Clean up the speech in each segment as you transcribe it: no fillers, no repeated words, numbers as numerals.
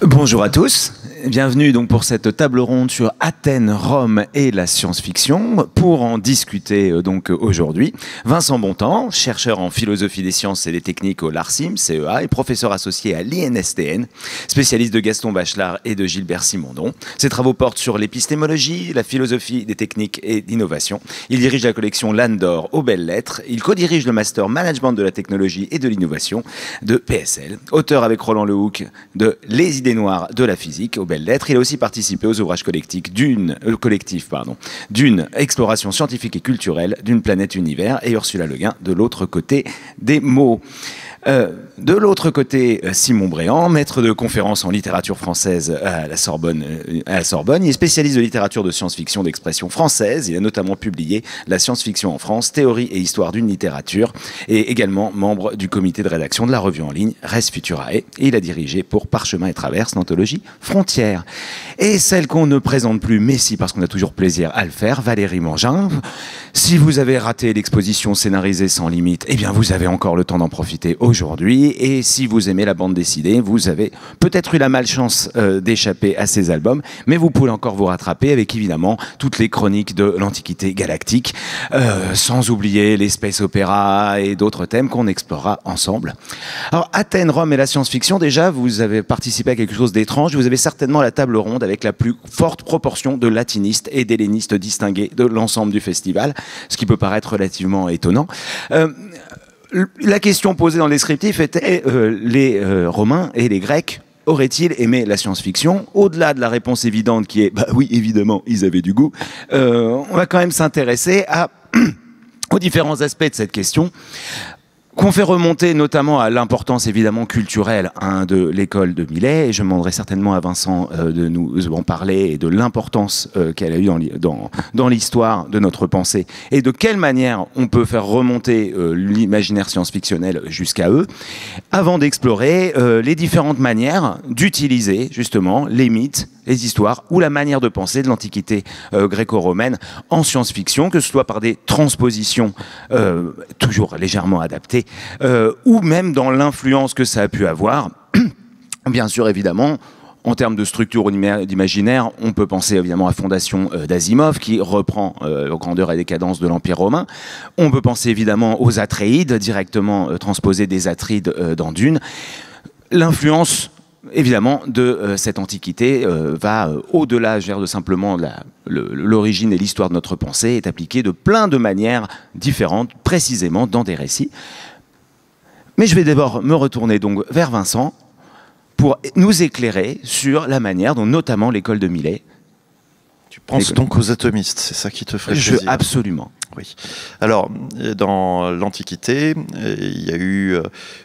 Bonjour à tous, bienvenue donc pour cette table ronde sur Athènes, Rome et la science-fiction. Pour en discuter donc aujourd'hui, Vincent Bontemps, chercheur en philosophie des sciences et des techniques au LARCIM, CEA, et professeur associé à l'INSTN, spécialiste de Gaston Bachelard et de Gilbert Simondon. Ses travaux portent sur l'épistémologie, la philosophie des techniques et d'innovation. Il dirige la collection Landor aux Belles Lettres. Il co-dirige le master Management de la technologie et de l'innovation de PSL. Auteur avec Roland Lehoucq de Les idées noires de la physique aux Belles Lettres. Il a aussi participé aux ouvrages collectifs d'une exploration scientifique et culturelle d'une planète univers et Ursula Le Guin de l'autre côté des mots. De l'autre côté, Simon Bréant, maître de conférences en littérature française à la Sorbonne. Il est spécialiste de littérature de science-fiction d'expression française. Il a notamment publié La science-fiction en France, théorie et histoire d'une littérature, et également membre du comité de rédaction de la revue en ligne Res Futurae. Et il a dirigé pour Parchemin et Traverse l'anthologie Frontières. Et celle qu'on ne présente plus, mais si, parce qu'on a toujours plaisir à le faire, Valérie Mangin. Si vous avez raté l'exposition scénarisée sans limite, eh bien vous avez encore le temps d'en profiter aujourd'hui. Et si vous aimez la bande dessinée, vous avez peut-être eu la malchance d'échapper à ces albums, mais vous pouvez encore vous rattraper avec évidemment toutes les chroniques de l'Antiquité galactique, sans oublier les space opéras et d'autres thèmes qu'on explorera ensemble. Alors Athènes, Rome et la science-fiction, déjà vous avez participé à quelque chose d'étrange. Vous avez certainement la table ronde avec la plus forte proportion de latinistes et d'hellénistes distingués de l'ensemble du festival, ce qui peut paraître relativement étonnant. La question posée dans le descriptif était les Romains et les Grecs auraient-ils aimé la science-fiction? Au-delà de la réponse évidente qui est bah oui, évidemment, ils avaient du goût, on va quand même s'intéresser aux différents aspects de cette question, qu'on fait remonter notamment à l'importance évidemment culturelle de l'école de Millet, et je demanderai certainement à Vincent de nous en parler et de l'importance qu'elle a eue dans l'histoire de notre pensée et de quelle manière on peut faire remonter l'imaginaire science-fictionnel jusqu'à eux, avant d'explorer les différentes manières d'utiliser justement les mythes, les histoires ou la manière de penser de l'Antiquité gréco-romaine en science-fiction, que ce soit par des transpositions toujours légèrement adaptées, ou même dans l'influence que ça a pu avoir. Bien sûr, évidemment, en termes de structure d'imaginaire, on peut penser évidemment à Fondation d'Asimov, qui reprend Grandeur et décadence de l'Empire romain. On peut penser évidemment aux Atréides, directement transposés des Atrides dans Dune. L'influence évidemment de cette antiquité va au-delà de simplement l'origine et l'histoire de notre pensée, est appliquée de plein de manières différentes, précisément dans des récits. Mais je vais d'abord me retourner donc vers Vincent pour nous éclairer sur la manière dont notamment l'école de Millet. Tu penses donc aux atomistes, c'est ça qui te ferait plaisir? Absolument. Oui. Alors, dans l'Antiquité, il y a eu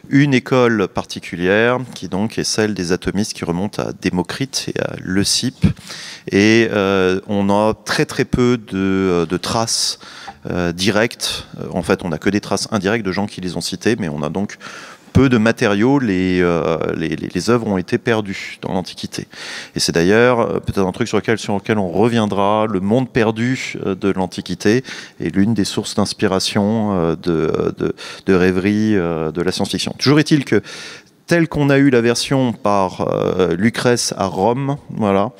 une école particulière qui donc est celle des atomistes qui remonte à Démocrite et à Leucippe. Et on a très très peu de traces directes. En fait, on n'a que des traces indirectes de gens qui les ont cités, mais on a donc peu de matériaux, les œuvres ont été perdues dans l'Antiquité. Et c'est d'ailleurs peut-être un truc sur lequel on reviendra, le monde perdu de l'Antiquité est l'une des sources d'inspiration, de rêverie de la science-fiction. Toujours est-il que tel qu'on a eu la version par Lucrèce à Rome, voilà,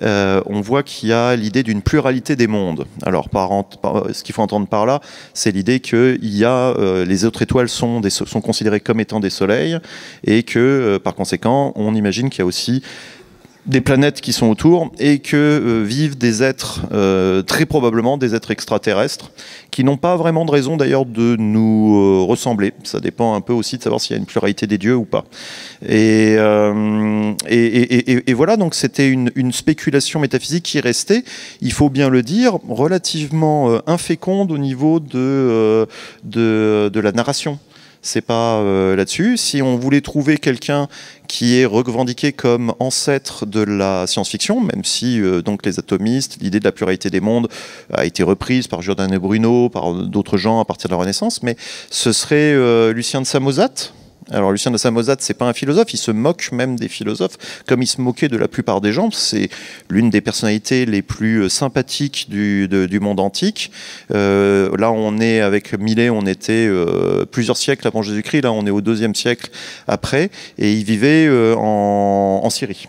on voit qu'il y a l'idée d'une pluralité des mondes. Alors, ce qu'il faut entendre par là, c'est l'idée que les autres étoiles sont considérées comme étant des soleils, et que, par conséquent, on imagine qu'il y a aussi des planètes qui sont autour, et que vivent des êtres, très probablement des êtres extraterrestres, qui n'ont pas vraiment de raison d'ailleurs de nous ressembler. Ça dépend un peu aussi de savoir s'il y a une pluralité des dieux ou pas. Et voilà, donc c'était une spéculation métaphysique qui restait, il faut bien le dire, relativement inféconde au niveau de la narration. C'est pas là-dessus. Si on voulait trouver quelqu'un qui est revendiqué comme ancêtre de la science-fiction, même si donc les atomistes, l'idée de la pluralité des mondes a été reprise par Giordano Bruno, par d'autres gens à partir de la Renaissance, mais ce serait Lucien de Samosate, Alors Lucien de Samosate, c'est pas un philosophe, il se moque même des philosophes, comme il se moquait de la plupart des gens. C'est l'une des personnalités les plus sympathiques du monde antique. Là, on est avec Millet, on était plusieurs siècles avant Jésus-Christ. Là, on est au 2e siècle après, et il vivait en Syrie.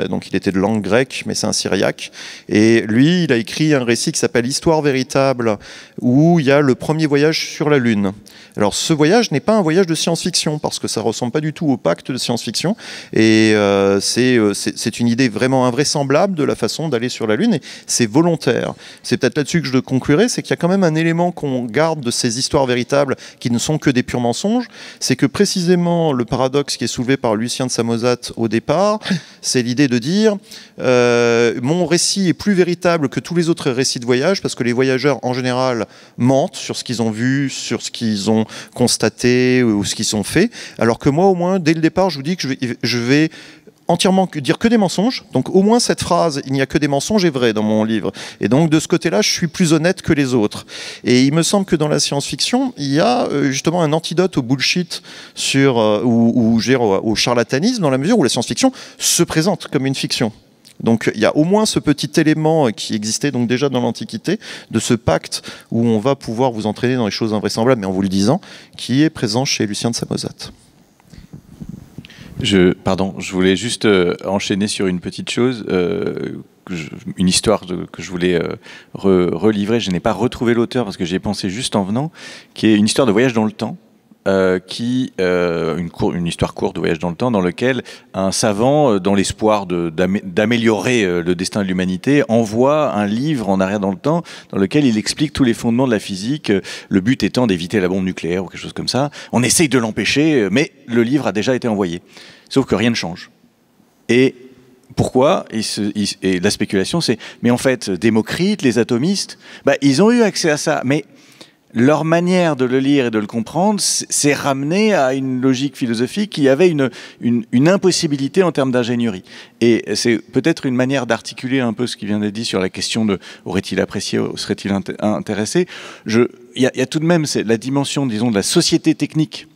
Donc il était de langue grecque, mais c'est un syriaque. Et lui, il a écrit un récit qui s'appelle Histoire véritable, où il y a le premier voyage sur la Lune. Alors ce voyage n'est pas un voyage de science-fiction, parce que ça ne ressemble pas du tout au pacte de science-fiction. Et c'est une idée vraiment invraisemblable de la façon d'aller sur la Lune, et c'est volontaire. C'est peut-être là-dessus que je conclurai, c'est qu'il y a quand même un élément qu'on garde de ces histoires véritables, qui ne sont que des purs mensonges, c'est que précisément le paradoxe qui est soulevé par Lucien de Samosate au départ, c'est l'idée de dire mon récit est plus véritable que tous les autres récits de voyage, parce que les voyageurs en général mentent sur ce qu'ils ont vu, sur ce qu'ils ont constaté ou ce qu'ils ont fait, alors que moi au moins dès le départ je vous dis que je vais entièrement dire que des mensonges. Donc au moins cette phrase, il n'y a que des mensonges, est vraie dans mon livre. Et donc de ce côté-là, je suis plus honnête que les autres. Et il me semble que dans la science-fiction, il y a justement un antidote au bullshit au charlatanisme, dans la mesure où la science-fiction se présente comme une fiction. Donc il y a au moins ce petit élément qui existait donc déjà dans l'Antiquité, de ce pacte où on va pouvoir vous entraîner dans les choses invraisemblables, mais en vous le disant, qui est présent chez Lucien de Samosate. Je voulais juste enchaîner sur une petite chose, une histoire que je voulais relivrer. Je n'ai pas retrouvé l'auteur parce que j'y ai pensé juste en venant, qui est une histoire de voyage dans le temps. Une histoire courte de voyage dans le temps, dans lequel un savant, dans l'espoir d'améliorer le destin de l'humanité, envoie un livre en arrière dans le temps, dans lequel il explique tous les fondements de la physique, le but étant d'éviter la bombe nucléaire ou quelque chose comme ça. On essaye de l'empêcher, mais le livre a déjà été envoyé. Sauf que rien ne change. Et pourquoi ? Et la spéculation, c'est, mais en fait, Démocrite, les atomistes, ils ont eu accès à ça, mais leur manière de le lire et de le comprendre s'est ramenée à une logique philosophique qui avait une impossibilité en termes d'ingénierie. Et c'est peut-être une manière d'articuler un peu ce qui vient d'être dit sur la question de aurait-il apprécié, serait-il intéressé. Il y a tout de même la dimension, disons, de la société technique,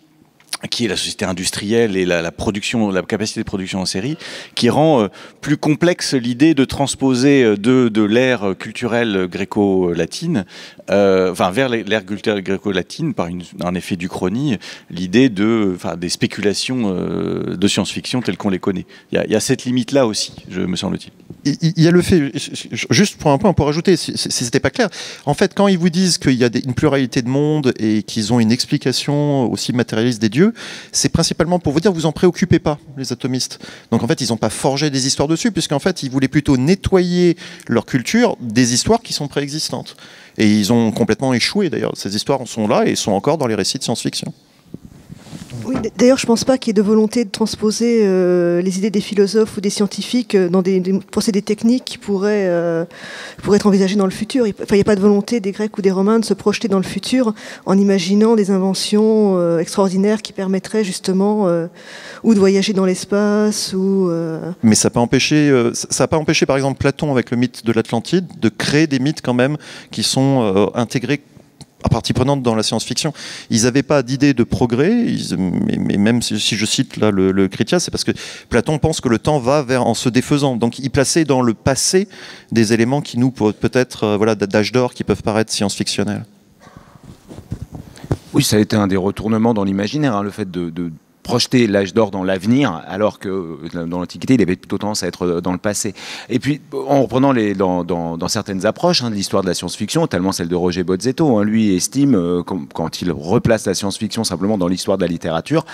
qui est la société industrielle et la production, la capacité de production en série, qui rend plus complexe l'idée de transposer de l'ère culturelle gréco-latine, vers l'ère culturelle gréco-latine par un effet d'uchronie, l'idée des spéculations de science-fiction telles qu'on les connaît. Il y a cette limite-là aussi, me semble-t-il. Il y a le fait, juste pour un point, pour ajouter, si c'était pas clair, en fait, quand ils vous disent qu'il y a une pluralité de mondes et qu'ils ont une explication aussi matérialiste des dieux, c'est principalement pour vous dire, vous en préoccupez pas, les atomistes. Donc en fait, ils n'ont pas forgé des histoires dessus, puisqu'en fait, ils voulaient plutôt nettoyer leur culture des histoires qui sont préexistantes. Et ils ont complètement échoué, d'ailleurs. Ces histoires sont là et sont encore dans les récits de science-fiction. Oui, d'ailleurs, je ne pense pas qu'il y ait de volonté de transposer les idées des philosophes ou des scientifiques dans des procédés techniques qui pourraient être envisagés dans le futur. Il n'y a pas de volonté des Grecs ou des Romains de se projeter dans le futur en imaginant des inventions extraordinaires qui permettraient justement ou de voyager dans l'espace ou... Mais ça n'a pas empêché, par exemple, Platon avec le mythe de l'Atlantide de créer des mythes quand même qui sont intégrés à partie prenante dans la science-fiction. Ils n'avaient pas d'idée de progrès, mais même si je cite là le Critias, c'est parce que Platon pense que le temps va en se défaisant. Donc il plaçait dans le passé des éléments qui nous, peut-être, d'âge d'or, qui peuvent paraître science-fictionnels. Oui, ça a été un des retournements dans l'imaginaire, le fait de projeter l'âge d'or dans l'avenir, alors que dans l'Antiquité, il avait plutôt tendance à être dans le passé. Et puis, en reprenant dans certaines approches de l'histoire de la science-fiction, notamment celle de Roger Bozzetto, lui estime, quand il replace la science-fiction simplement dans l'histoire de la littérature,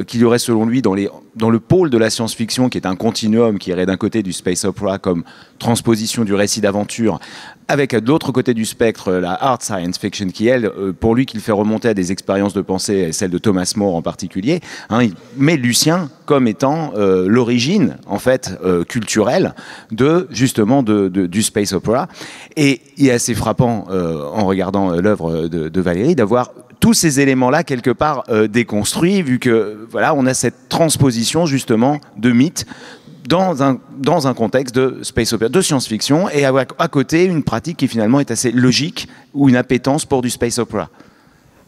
qu'il y aurait selon lui dans le pôle de la science-fiction, qui est un continuum qui irait d'un côté du space opera comme transposition du récit d'aventure, avec de l'autre côté du spectre la hard science fiction qui, elle, pour lui, qu'il fait remonter à des expériences de pensée, celle de Thomas More en particulier, il met Lucien comme étant l'origine, en fait, culturelle justement du space opera. Et il est assez frappant, en regardant l'œuvre de Valéry, d'avoir tous ces éléments-là, quelque part, déconstruits, vu que, on a cette transposition, justement, de mythes dans un contexte de space opera, de science-fiction, et à côté, une pratique qui finalement est assez logique, ou une appétence pour du space opera.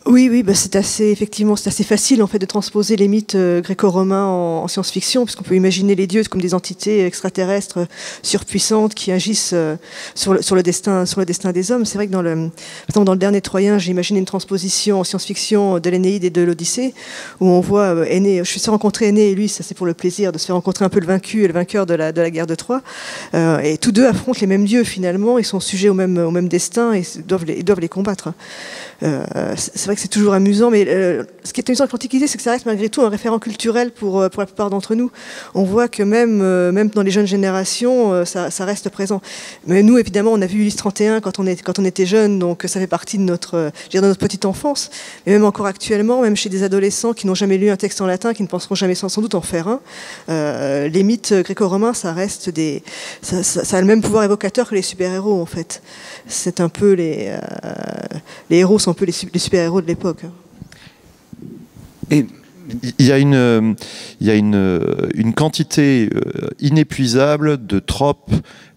Oui, bah effectivement, c'est assez facile en fait de transposer les mythes gréco-romains en science-fiction, puisqu'on peut imaginer les dieux comme des entités extraterrestres surpuissantes qui agissent sur le destin des hommes. C'est vrai que par exemple, dans le dernier Troyen, j'ai imaginé une transposition en science-fiction de l'Énéide et de l'Odyssée, où on voit je suis sûr rencontrer Énée et lui, ça c'est pour le plaisir de se faire rencontrer un peu le vaincu et le vainqueur de la guerre de Troie, et tous deux affrontent les mêmes dieux finalement, ils sont sujets au même destin et ils doivent les combattre. C'est vrai que c'est toujours amusant, mais ce qui est amusant avec l'Antiquité, c'est que ça reste malgré tout un référent culturel pour la plupart d'entre nous. On voit que même dans les jeunes générations, ça reste présent. Mais nous, évidemment, on a vu Ulysse 31 quand on était jeunes, donc ça fait partie de notre petite enfance. Mais même encore actuellement, même chez des adolescents qui n'ont jamais lu un texte en latin, qui ne penseront jamais sans doute en faire un, les mythes gréco-romains, ça a le même pouvoir évocateur que les super-héros, en fait. C'est un peu les héros sont un peu les super-héros de l'époque. Et il y a une quantité inépuisable de tropes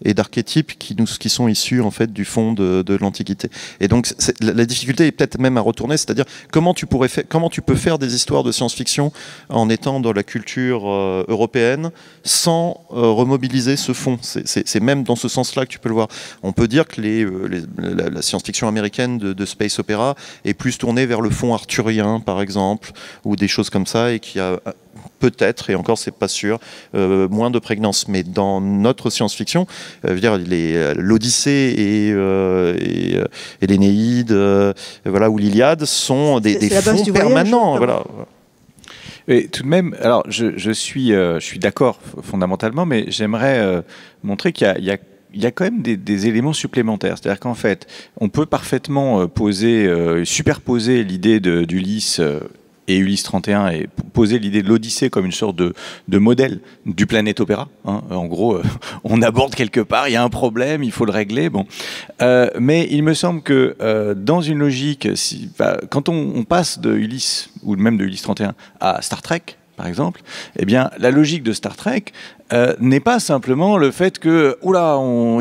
et d'archétypes qui sont issus en fait du fond de l'Antiquité. Et donc la difficulté est peut-être même à retourner, c'est-à-dire comment tu peux faire des histoires de science-fiction en étant dans la culture européenne sans remobiliser ce fond. C'est même dans ce sens-là que tu peux le voir. On peut dire que la science-fiction américaine de space opéra est plus tournée vers le fond arthurien, par exemple, ou des choses comme ça, et qui a peut-être, et encore c'est pas sûr, moins de prégnance. Mais dans notre science-fiction, l'Odyssée et l'Énéide, voilà, ou l'Iliade sont des fonds permanents. Voilà. Et tout de même, alors je suis d'accord fondamentalement, mais j'aimerais montrer qu'il y a quand même des éléments supplémentaires. C'est-à-dire qu'en fait, on peut parfaitement superposer l'idée d'Ulysse et Ulysse 31 et poser l'idée de l'Odyssée comme une sorte de modèle du Planète Opéra. Hein. En gros, on aborde quelque part, il y a un problème, il faut le régler. Bon. Mais il me semble que dans une logique, quand on passe de Ulysse, ou même de Ulysse 31 à Star Trek, par exemple, eh bien, la logique de Star Trek n'est pas simplement le fait que,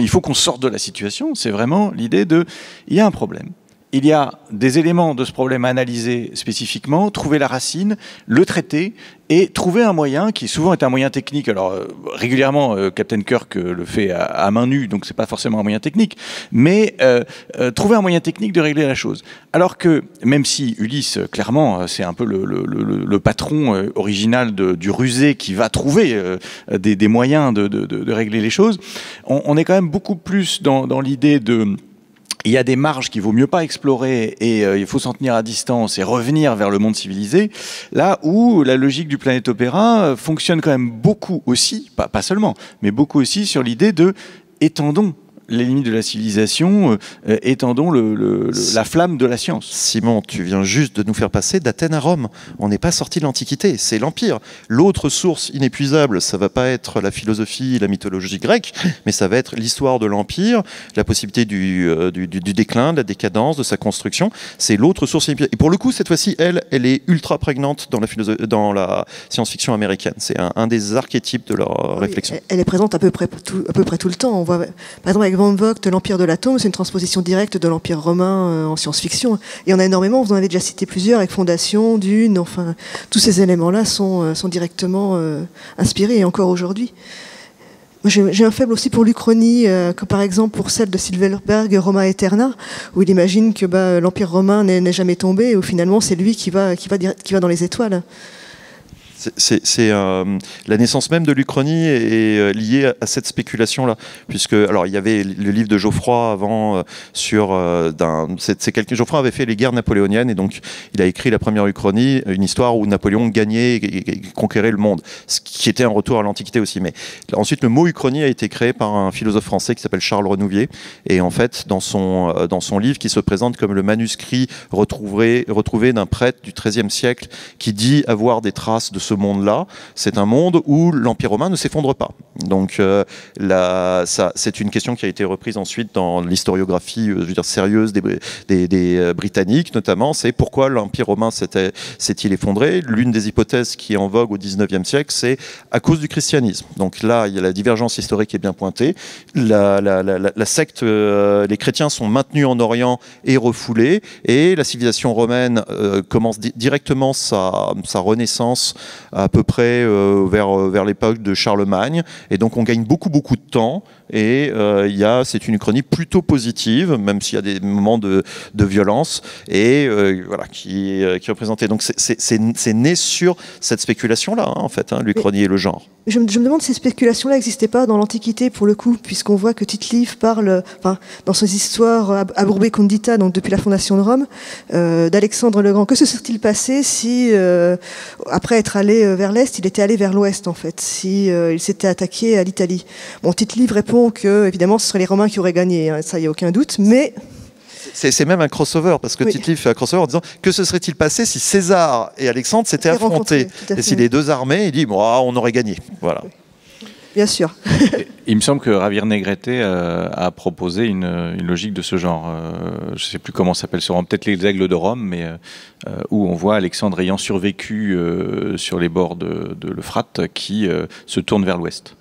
il faut qu'on sorte de la situation, c'est vraiment l'idée il y a un problème. Il y a des éléments de ce problème à analyser spécifiquement, trouver la racine, le traiter et trouver un moyen qui souvent est un moyen technique. Alors régulièrement, Captain Kirk le fait à main nue, donc c'est pas forcément un moyen technique, mais trouver un moyen technique de régler la chose. Alors que même si Ulysse, clairement, c'est un peu le patron original du rusé qui va trouver des moyens de régler les choses, on est quand même beaucoup plus dans l'idée il y a des marges qu'il vaut mieux pas explorer et il faut s'en tenir à distance et revenir vers le monde civilisé, là où la logique du Planète Opéra fonctionne quand même beaucoup aussi, pas seulement, mais beaucoup aussi sur l'idée de étendons les limites de la civilisation, étendons la flamme de la science. Simon, tu viens juste de nous faire passer d'Athènes à Rome. On n'est pas sorti de l'Antiquité, c'est l'Empire. L'autre source inépuisable, ça va pas être la philosophie, la mythologie grecque, mais ça va être l'histoire de l'Empire, la possibilité du déclin, de la décadence, de sa construction. C'est l'autre source inépuisable. Et pour le coup, cette fois-ci, elle est ultra prégnante dans la science-fiction américaine. C'est un des archétypes de leur réflexion. Elle est présente à peu près tout le temps. On voit, par exemple, avec Van Vogt, l'Empire de l'atome, c'est une transposition directe de l'Empire romain en science-fiction. Il y en a énormément, vous en avez déjà cité plusieurs, avec Fondation, Dune, enfin, tous ces éléments-là sont directement inspirés, et encore aujourd'hui. J'ai un faible aussi pour l'Uchronie, que par exemple pour celle de Silverberg, Roma Eterna, où il imagine que l'Empire romain n'est jamais tombé, et où finalement c'est lui qui va dans les étoiles. La naissance même de l'Uchronie est liée à cette spéculation-là, puisque alors il y avait le livre de Geoffroy avant Geoffroy avait fait les guerres napoléoniennes et donc il a écrit la première Uchronie, une histoire où Napoléon gagnait et conquérait le monde, ce qui était un retour à l'Antiquité aussi. Mais ensuite le mot Uchronie a été créé par un philosophe français qui s'appelle Charles Renouvier et en fait dans son livre qui se présente comme le manuscrit retrouvé d'un prêtre du XIIIe siècle qui dit avoir des traces de ce ce monde-là, c'est un monde où l'Empire romain ne s'effondre pas. Donc c'est une question qui a été reprise ensuite dans l'historiographie sérieuse des Britanniques, notamment, c'est pourquoi l'Empire romain s'est-il effondré. L'une des hypothèses qui est en vogue au XIXe siècle, c'est à cause du christianisme. Donc là, il y a la divergence historique qui est bien pointée. La secte, les chrétiens sont maintenus en Orient et refoulés, et la civilisation romaine commence directement sa renaissance à peu près vers l'époque de Charlemagne, et donc on gagne beaucoup de temps, et c'est une uchronie plutôt positive, même s'il y a des moments de violence, et voilà, qui est représentée. Donc c'est né sur cette spéculation-là, hein, en fait, hein, l'Uchronie et le genre. Je me demande si ces spéculations-là n'existaient pas dans l'Antiquité, pour le coup, puisqu'on voit que Tite-Live parle, dans ses histoires à Bourbe Condita, donc depuis la fondation de Rome, d'Alexandre le Grand. Que se serait-il passé si, après être allé vers l'Est, il était allé vers l'Ouest, en fait, si il s'était attaqué à l'Italie? Bon, Tite-Live répond que, évidemment, ce seraient les Romains qui auraient gagné, hein, ça, il n'y a aucun doute, mais... C'est même un crossover, parce que Tite-Live fait un crossover en disant que se serait-il passé si César et Alexandre s'étaient affrontés, et si les deux armées, il dit on aurait gagné. Voilà. Bien sûr. Il me semble que Javier Negrete a proposé une logique de ce genre. Je ne sais plus comment s'appelle ce roman, peut-être Les Aigles de Rome, mais où on voit Alexandre ayant survécu sur les bords de l'Euphrate qui se tourne vers l'ouest.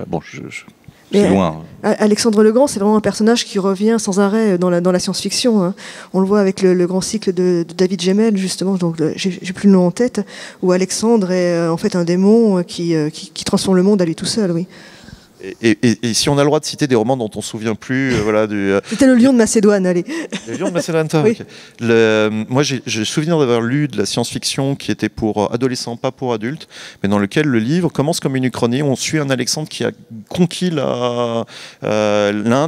Bon, c'est loin. Alexandre le Grand, c'est vraiment un personnage qui revient sans arrêt dans la science-fiction. Hein. On le voit avec le grand cycle de David Gemmell, justement, donc j'ai plus le nom en tête, où Alexandre est en fait un démon qui transforme le monde à lui tout seul, oui. Et si on a le droit de citer des romans dont on ne se souvient plus, C'était le Lion de Macédoine, allez. Le Lion de Macédoine, oui. Moi, j'ai le souvenir d'avoir lu de la science-fiction qui était pour adolescents, pas pour adultes, mais dans lequel le livre commence comme une uchronie. On suit un Alexandre qui a conquis l'Inde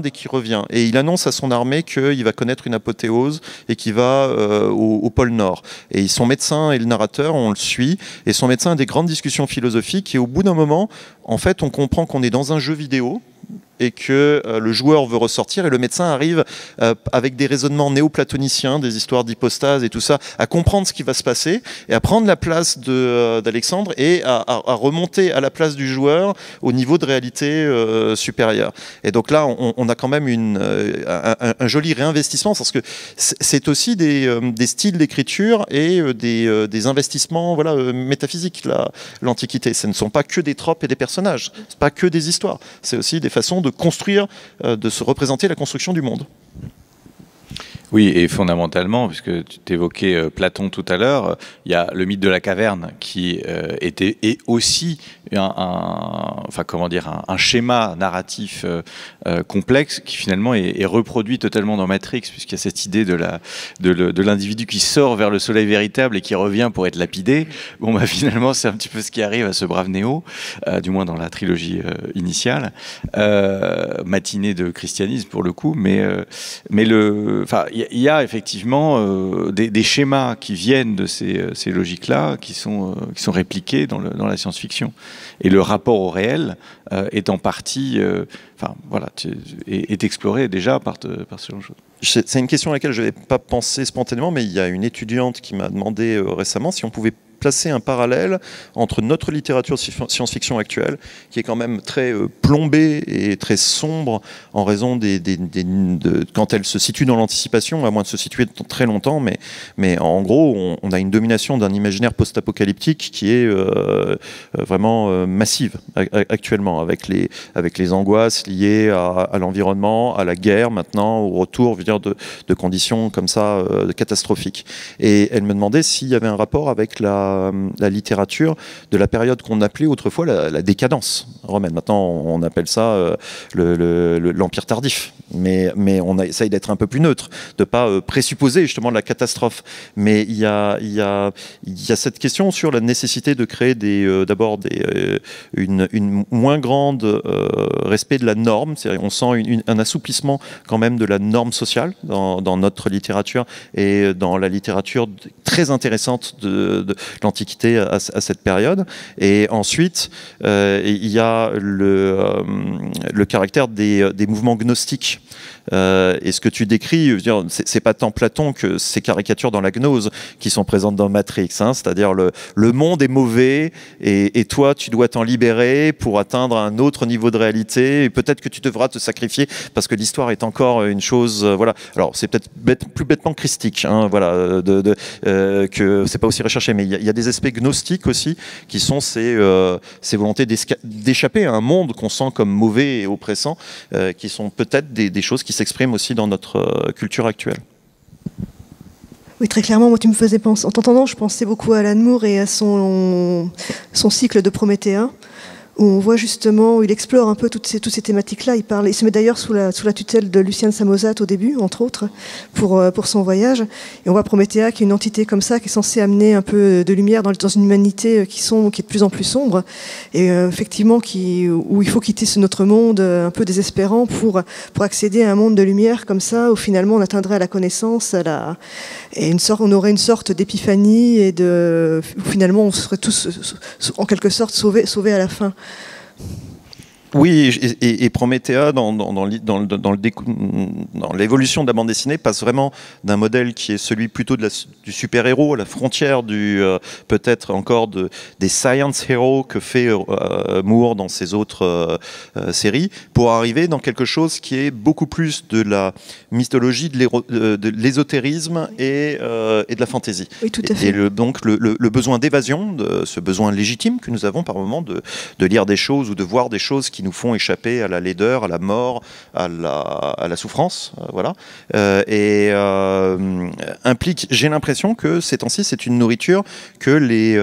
et qui revient. Et il annonce à son armée qu'il va connaître une apothéose et qu'il va au pôle Nord. Et son médecin et le narrateur, on le suit, et son médecin a des grandes discussions philosophiques, et au bout d'un moment, en fait, on comprend qu'on est dans un jeu vidéo et que le joueur veut ressortir, et le médecin arrive avec des raisonnements néoplatoniciens, des histoires d'hypostase et tout ça, à comprendre ce qui va se passer et à prendre la place d'Alexandre et à remonter à la place du joueur au niveau de réalité supérieure. Et donc là, on a quand même un joli réinvestissement, parce que c'est aussi des styles d'écriture et des investissements métaphysiques, l'Antiquité. Ce ne sont pas que des tropes et des personnages, c'est pas que des histoires, c'est aussi des façons de construire, de se représenter la construction du monde. Oui, et fondamentalement, puisque tu t'évoquais Platon tout à l'heure, il y a le mythe de la caverne qui est aussi un schéma narratif complexe qui finalement est reproduit totalement dans Matrix, puisqu'il y a cette idée de l'individu qui sort vers le soleil véritable et qui revient pour être lapidé. Bon, finalement, c'est un petit peu ce qui arrive à ce brave Néo, du moins dans la trilogie initiale, matinée de christianisme pour le coup, mais il y a effectivement des schémas qui viennent de ces logiques-là, qui sont répliqués dans la science-fiction. Et le rapport au réel est en partie, est exploré déjà par ce genre de choses. C'est une question à laquelle je n'avais pas pensé spontanément, mais il y a une étudiante qui m'a demandé récemment si on pouvait placer un parallèle entre notre littérature science-fiction actuelle, qui est quand même très plombée et très sombre en raison quand elle se situe dans l'anticipation, à moins de se situer très longtemps, mais en gros, on a une domination d'un imaginaire post-apocalyptique qui est vraiment massive actuellement, avec les angoisses liées à l'environnement, à la guerre maintenant, au retour de conditions comme ça catastrophiques. Et elle me demandait s'il y avait un rapport avec la littérature de la période qu'on appelait autrefois la décadence romaine. Maintenant, on appelle ça l'Empire tardif. Mais on essaye d'être un peu plus neutre, de ne pas présupposer justement la catastrophe. Mais il y a cette question sur la nécessité de créer d'abord une moins grande respect de la norme. C'est-à-dire, on sent un assouplissement quand même de la norme sociale dans notre littérature, et dans la littérature très intéressante l'Antiquité à cette période. Et ensuite, il y a le caractère des mouvements gnostiques. Et ce que tu décris, c'est pas tant Platon que ces caricatures dans la gnose qui sont présentes dans Matrix, hein, c'est-à-dire le monde est mauvais et toi tu dois t'en libérer pour atteindre un autre niveau de réalité et peut-être que tu devras te sacrifier parce que l'histoire est encore une chose, voilà. Alors c'est peut-être plus bêtement christique, hein, voilà, que c'est pas aussi recherché, mais il y a des aspects gnostiques aussi qui sont ces volontés d'échapper à un monde qu'on sent comme mauvais et oppressant, qui sont peut-être des choses qui s'expriment aussi dans notre culture actuelle. Oui, très clairement, moi tu me faisais penser, en t'entendant, je pensais beaucoup à Alan Moore et à son cycle de Promethea, où on voit justement, où il explore un peu toutes ces thématiques-là. Il se met d'ailleurs sous la tutelle de Lucien Samosate au début, entre autres, pour son voyage. Et on voit Promethea qui est une entité comme ça, qui est censée amener un peu de lumière dans une humanité qui est de plus en plus sombre. Et effectivement, où il faut quitter notre monde un peu désespérant pour accéder à un monde de lumière comme ça, où finalement on atteindrait à la connaissance, on aurait une sorte d'épiphanie et où finalement on serait tous en quelque sorte sauvés à la fin. Oui, et Promethea, dans l'évolution de la bande dessinée, passe vraiment d'un modèle qui est celui plutôt du super-héros, à la frontière peut-être encore des science heroes que fait Moore dans ses autres séries, pour arriver dans quelque chose qui est beaucoup plus de la mythologie, de l'ésotérisme et de la fantaisie. Oui, tout à fait. Et donc le besoin d'évasion, ce besoin légitime que nous avons par moment de lire des choses ou de voir des choses qui nous font échapper à la laideur, à la mort, à la souffrance, voilà. Implique, j'ai l'impression que ces temps-ci, c'est une nourriture que les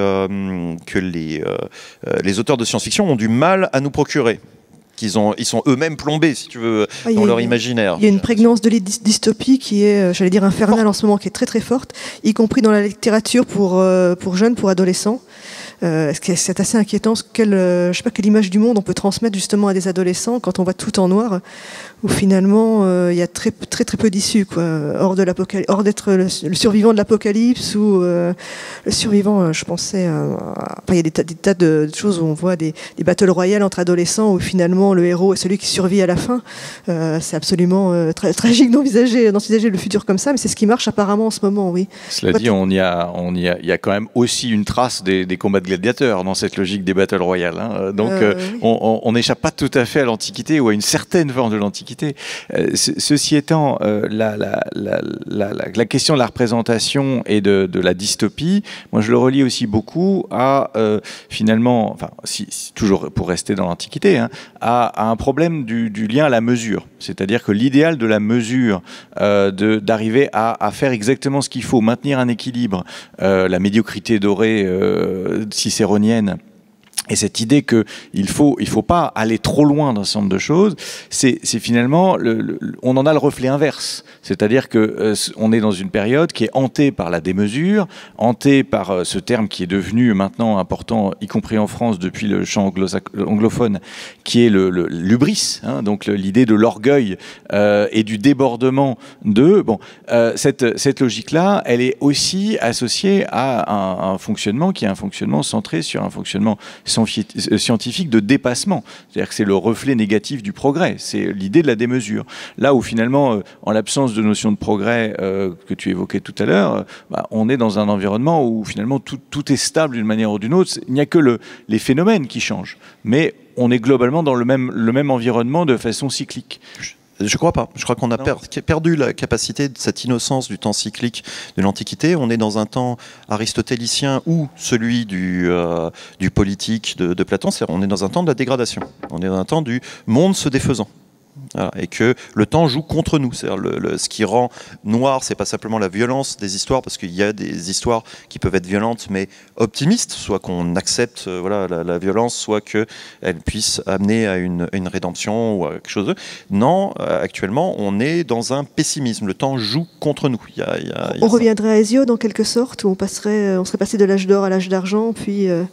auteurs de science-fiction ont du mal à nous procurer. Ils sont eux-mêmes plombés, si tu veux, dans leur imaginaire. Il y a une prégnance de dystopie qui est, j'allais dire, infernale en ce moment, qui est très très forte, y compris dans la littérature pour jeunes, pour adolescents. C'est assez inquiétant je sais pas quelle image du monde on peut transmettre justement à des adolescents quand on voit tout en noir, où finalement il y a très très très peu d'issues, quoi. Hors d'être le survivant de l'apocalypse ou le survivant, je pensais, il y a des tas de choses où on voit des battle royales entre adolescents où finalement le héros est celui qui survit à la fin. C'est absolument tragique d'envisager le futur comme ça, mais c'est ce qui marche apparemment en ce moment, oui. Cela dit, il y a quand même aussi une trace des combats de gladiateurs dans cette logique des battle royales, hein. Donc on n'échappe pas tout à fait à l'Antiquité ou à une certaine forme de l'Antiquité. Ceci étant, la question de la représentation et de la dystopie, moi je le relie aussi beaucoup à finalement, enfin toujours pour rester dans l'Antiquité, hein, à un problème du lien à la mesure. C'est-à-dire que l'idéal de la mesure, d'arriver à faire exactement ce qu'il faut, maintenir un équilibre, la médiocrité dorée cicéronienne, et cette idée qu'il faut pas aller trop loin dans ce certain nombre de choses, c'est finalement, on en a le reflet inverse. C'est-à-dire que on est dans une période qui est hantée par la démesure, hantée par ce terme qui est devenu maintenant important, y compris en France depuis le champ anglophone, qui est l'hubris, hein, donc l'idée de l'orgueil et du débordement cette logique-là, elle est aussi associée à un fonctionnement qui est un fonctionnement centré sur un fonctionnement scientifique de dépassement. C'est-à-dire que c'est le reflet négatif du progrès. C'est l'idée de la démesure. Là où finalement, en l'absence de notion de progrès que tu évoquais tout à l'heure, on est dans un environnement où finalement tout est stable d'une manière ou d'une autre. Il n'y a que les phénomènes qui changent. Mais on est globalement dans le même environnement de façon cyclique. Je crois pas. Je crois qu'on a perdu la capacité de cette innocence du temps cyclique de l'Antiquité. On est dans un temps aristotélicien ou celui du politique de Platon. On est dans un temps de la dégradation. On est dans un temps du monde se défaisant. Voilà, et que le temps joue contre nous. C'est-à-dire ce qui rend noir, c'est pas simplement la violence des histoires, parce qu'il y a des histoires qui peuvent être violentes mais optimistes, soit qu'on accepte la violence, soit qu'elle puisse amener à une rédemption ou à quelque chose. Non, actuellement, on est dans un pessimisme. Le temps joue contre nous. On reviendrait à Hésiode en quelque sorte, où on serait passé de l'âge d'or à l'âge d'argent, puis à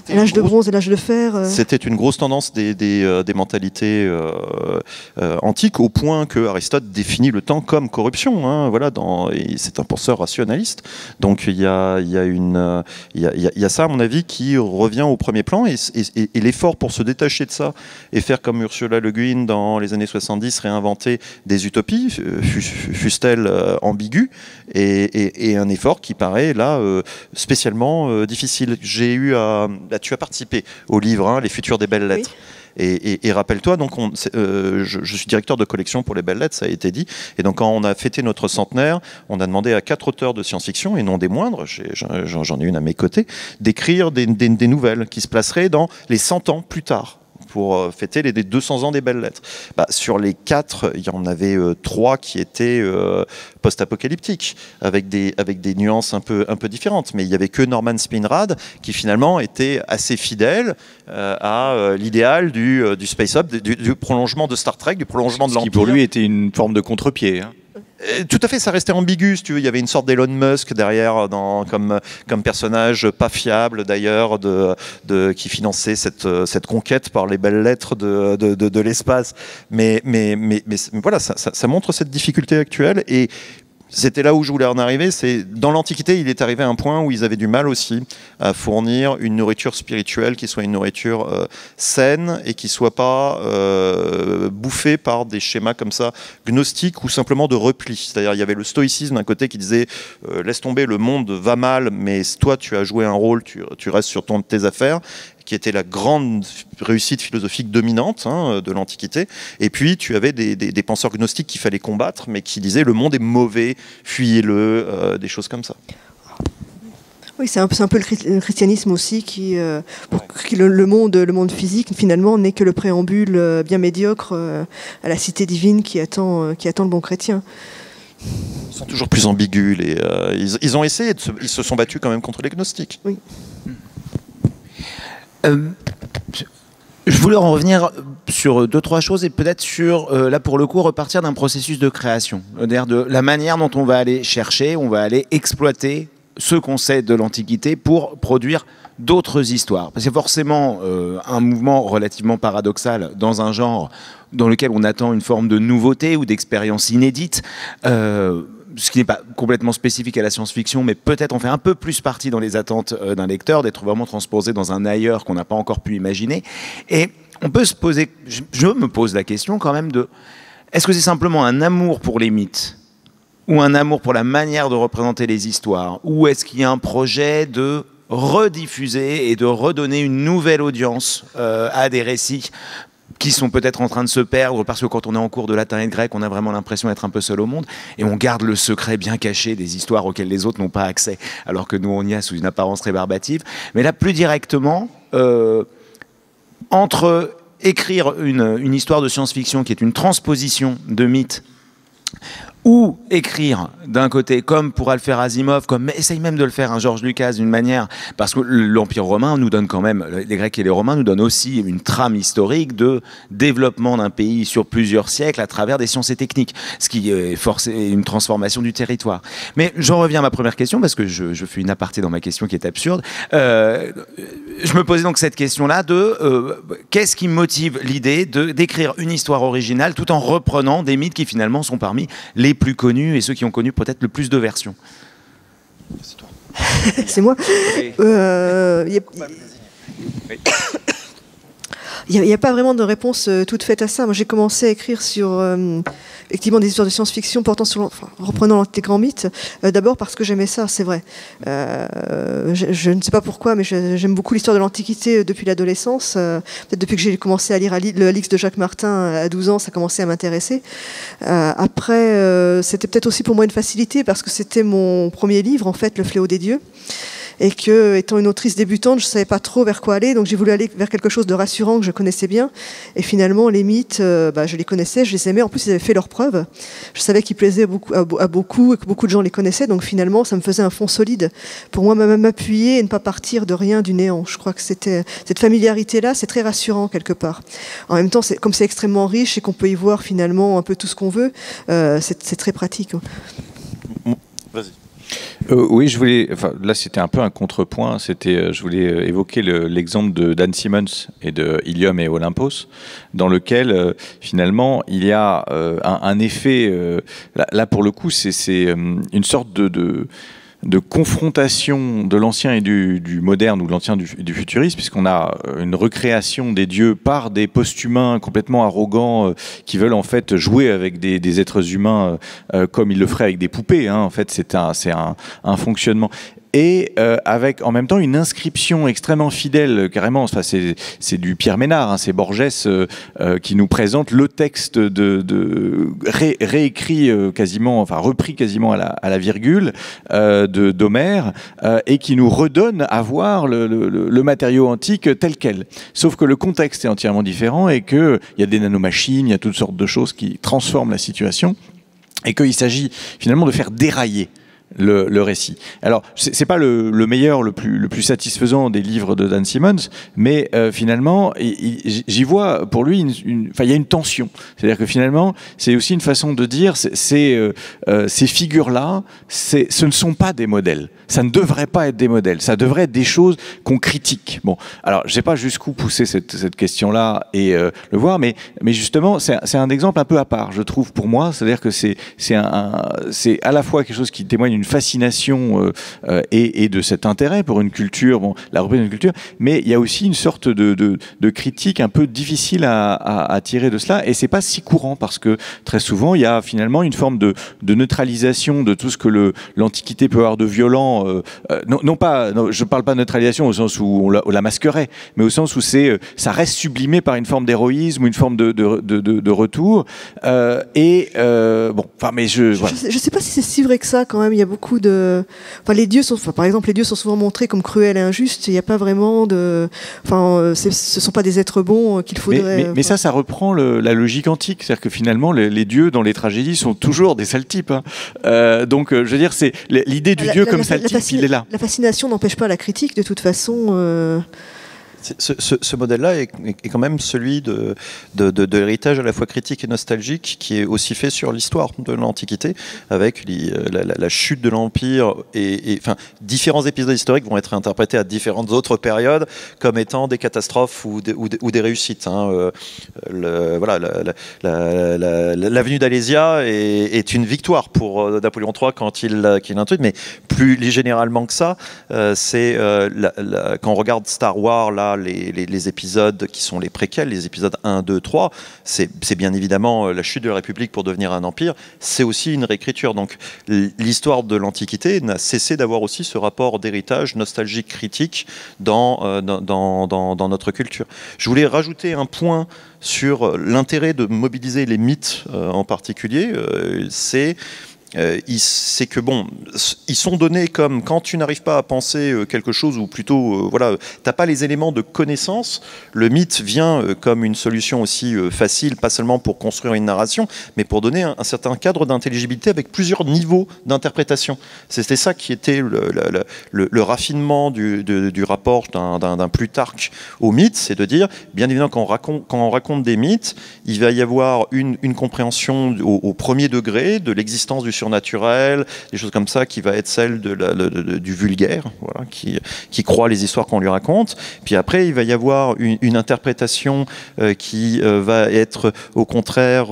l'âge de bronze et l'âge de fer. C'était une grosse tendance des mentalités antique, au point que Aristote définit le temps comme corruption. Hein, voilà, et c'est un penseur rationaliste. Donc il y a ça, à mon avis, qui revient au premier plan, et l'effort pour se détacher de ça et faire comme Ursula Le Guin dans les années 70, réinventer des utopies, fussent-elles ambiguës, et un effort qui paraît là spécialement difficile. Tu as participé au livre, hein, Les Futurs des belles lettres. Oui. Et rappelle-toi, donc je suis directeur de collection pour les belles lettres, ça a été dit. Et donc quand on a fêté notre centenaire, on a demandé à 4 auteurs de science-fiction, et non des moindres, j'en ai une à mes côtés, d'écrire des nouvelles qui se placeraient dans les 100 ans plus tard, pour fêter les 200 ans des belles lettres. Sur les 4, il y en avait 3 qui étaient post-apocalyptiques, avec des nuances un peu différentes. Mais il n'y avait que Norman Spinrad qui finalement était assez fidèle à l'idéal du Space Up, du prolongement de Star Trek, du prolongement de l'Empire. Ce qui pour lui était une forme de contre-pied. Hein. Tout à fait, ça restait ambigu, si tu veux. Il y avait une sorte d'Elon Musk derrière, comme personnage pas fiable d'ailleurs, qui finançait cette conquête par les belles lettres de l'espace. Mais voilà, ça montre cette difficulté actuelle. Et c'était là où je voulais en arriver. C'est dans l'Antiquité, il est arrivé à un point où ils avaient du mal aussi à fournir une nourriture spirituelle qui soit une nourriture saine et qui soit pas bouffée par des schémas comme ça gnostiques ou simplement de repli. C'est-à-dire, il y avait le stoïcisme d'un côté qui disait laisse tomber, le monde va mal, mais toi tu as joué un rôle, tu restes sur tes affaires, qui était la grande réussite philosophique dominante de l'Antiquité. Et puis, tu avais des penseurs gnostiques qu'il fallait combattre, mais qui disaient le monde est mauvais, fuyez-le, des choses comme ça. Oui, c'est un peu le christianisme aussi qui le monde physique, finalement, n'est que le préambule bien médiocre à la cité divine qui attend le bon chrétien. Ils sont toujours plus ambigus. Ils ont essayé, ils se sont battus quand même contre les gnostiques. Oui. Je voulais en revenir sur 2-3 choses et peut-être sur, là pour le coup, repartir d'un processus de création. C'est-à-dire de la manière dont on va aller chercher, on va aller exploiter ce qu'on sait de l'Antiquité pour produire d'autres histoires. Parce que c'est forcément un mouvement relativement paradoxal dans un genre dans lequel on attend une forme de nouveauté ou d'expérience inédite. Ce qui n'est pas complètement spécifique à la science-fiction, mais peut-être on fait un peu plus partie dans les attentes d'un lecteur, d'être vraiment transposé dans un ailleurs qu'on n'a pas encore pu imaginer. Et on peut se poser, je me pose la question quand même de, est-ce que c'est simplement un amour pour les mythes ou un amour pour la manière de représenter les histoires, ou est-ce qu'il y a un projet de rediffuser et de redonner une nouvelle audience à des récits qui sont peut-être en train de se perdre, parce que quand on est en cours de latin et de grec, on a vraiment l'impression d'être un peu seul au monde, et on garde le secret bien caché des histoires auxquelles les autres n'ont pas accès, alors que nous on y a sous une apparence rébarbative. Mais là, plus directement, entre écrire une histoire de science-fiction qui est une transposition de mythes, ou écrire d'un côté, comme pourra le faire Asimov, comme essaye même de le faire George Lucas d'une manière, parce que l'Empire romain nous donne quand même, les Grecs et les Romains nous donnent aussi une trame historique de développement d'un pays sur plusieurs siècles à travers des sciences et techniques, ce qui est une transformation du territoire. Mais j'en reviens à ma première question, parce que je fais une aparté dans ma question qui est absurde. Je me posais donc cette question-là de qu'est-ce qui motive l'idée d'écrire une histoire originale tout en reprenant des mythes qui finalement sont parmi les plus connus et ceux qui ont connu peut-être le plus de versions. C'est toi. C'est moi. Il n'y a pas vraiment de réponse toute faite à ça. Moi, j'ai commencé à écrire sur effectivement des histoires de science-fiction reprenant les grands mythes. D'abord parce que j'aimais ça, c'est vrai. Je ne sais pas pourquoi, mais j'aime beaucoup l'histoire de l'Antiquité depuis l'adolescence. Peut-être depuis que j'ai commencé à lire le Alix de Jacques Martin à 12 ans, ça a commencé à m'intéresser. Après, c'était peut-être aussi pour moi une facilité parce que c'était mon premier livre, en fait, Le Fléau des dieux. Et que, étant une autrice débutante, je ne savais pas trop vers quoi aller, donc j'ai voulu aller vers quelque chose de rassurant que je connaissais bien. Et finalement, les mythes, je les connaissais, je les aimais. En plus, ils avaient fait leurs preuves. Je savais qu'ils plaisaient à beaucoup et que beaucoup de gens les connaissaient. Donc finalement, ça me faisait un fond solide pour moi m'appuyer et ne pas partir de rien, du néant. Je crois que cette familiarité-là, c'est très rassurant quelque part. En même temps, comme c'est extrêmement riche et qu'on peut y voir finalement un peu tout ce qu'on veut, c'est très pratique. Vas-y. Oui, je voulais. Enfin, là, c'était un peu un contrepoint. Je voulais évoquer l'exemple de Dan Simmons et de Ilium et Olympos, dans lequel finalement il y a un effet. Là, pour le coup, c'est une sorte de confrontation de l'ancien et du moderne, ou de l'ancien du futuriste, puisqu'on a une recréation des dieux par des post-humains complètement arrogants qui veulent en fait jouer avec des êtres humains comme ils le feraient avec des poupées. En fait, c'est un fonctionnement. Et avec en même temps une inscription extrêmement fidèle, carrément. Enfin, c'est du Pierre Ménard, c'est Borges qui nous présente le texte réécrit quasiment, enfin repris quasiment à la virgule d'Homère, et qui nous redonne à voir le matériau antique tel quel. Sauf que le contexte est entièrement différent et qu'il y a des nanomachines, il y a toutes sortes de choses qui transforment la situation, et qu'il s'agit finalement de faire dérailler le récit. Alors, c'est pas le meilleur, le plus satisfaisant des livres de Dan Simmons, mais finalement, j'y vois pour lui, il y a une tension. C'est-à-dire que finalement, c'est aussi une façon de dire, ces figures-là, ce ne sont pas des modèles. Ça ne devrait pas être des modèles. Ça devrait être des choses qu'on critique. Bon, alors, je sais pas jusqu'où pousser cette question-là et le voir, mais justement, c'est un exemple un peu à part, je trouve, pour moi. C'est-à-dire que c'est à la fois quelque chose qui témoigne d'une fascination et de cet intérêt pour une culture, la reprise d'une culture, mais il y a aussi une sorte de critique un peu difficile à tirer de cela, et c'est pas si courant parce que très souvent il y a finalement une forme de neutralisation de tout ce que l'Antiquité peut avoir de violent. Je parle pas de neutralisation au sens où on la masquerait, mais au sens où ça reste sublimé par une forme d'héroïsme ou une forme de retour. Mais je sais pas si c'est si vrai que ça quand même. Il y a beaucoup de, les dieux sont, par exemple, les dieux sont souvent montrés comme cruels et injustes. Il n'y a pas vraiment de, ce sont pas des êtres bons qu'il faudrait. Mais ça reprend la logique antique, c'est-à-dire que finalement les dieux dans les tragédies sont toujours des sales types. Donc, je veux dire, c'est l'idée du dieu comme sale type, il est là. La fascination n'empêche pas la critique, de toute façon. Ce modèle-là est quand même celui de l'héritage à la fois critique et nostalgique, qui est aussi fait sur l'histoire de l'Antiquité, avec la chute de l'Empire, et différents épisodes historiques vont être interprétés à différentes autres périodes comme étant des catastrophes ou des réussites. L'avenue d'Alésia est une victoire pour Napoléon III quand il l'intuite, mais plus généralement que ça, c'est quand on regarde Star Wars, là, les épisodes qui sont les préquels, les épisodes 1, 2, 3, c'est bien évidemment la chute de la République pour devenir un empire, c'est aussi une réécriture. Donc l'histoire de l'Antiquité n'a cessé d'avoir aussi ce rapport d'héritage nostalgique critique dans notre culture. Je voulais rajouter un point sur l'intérêt de mobiliser les mythes en particulier, c'est que ils sont donnés comme quand tu n'arrives pas à penser quelque chose, ou plutôt t'as pas les éléments de connaissance, le mythe vient comme une solution aussi facile, pas seulement pour construire une narration, mais pour donner un certain cadre d'intelligibilité avec plusieurs niveaux d'interprétation. C'était ça qui était le raffinement du rapport d'un Plutarque au mythe, c'est de dire, bien évidemment, quand on raconte des mythes, il va y avoir une compréhension au premier degré de l'existence du surnaturel, des choses comme ça, qui va être celle du vulgaire, qui croit les histoires qu'on lui raconte. Puis après, il va y avoir une interprétation qui va être au contraire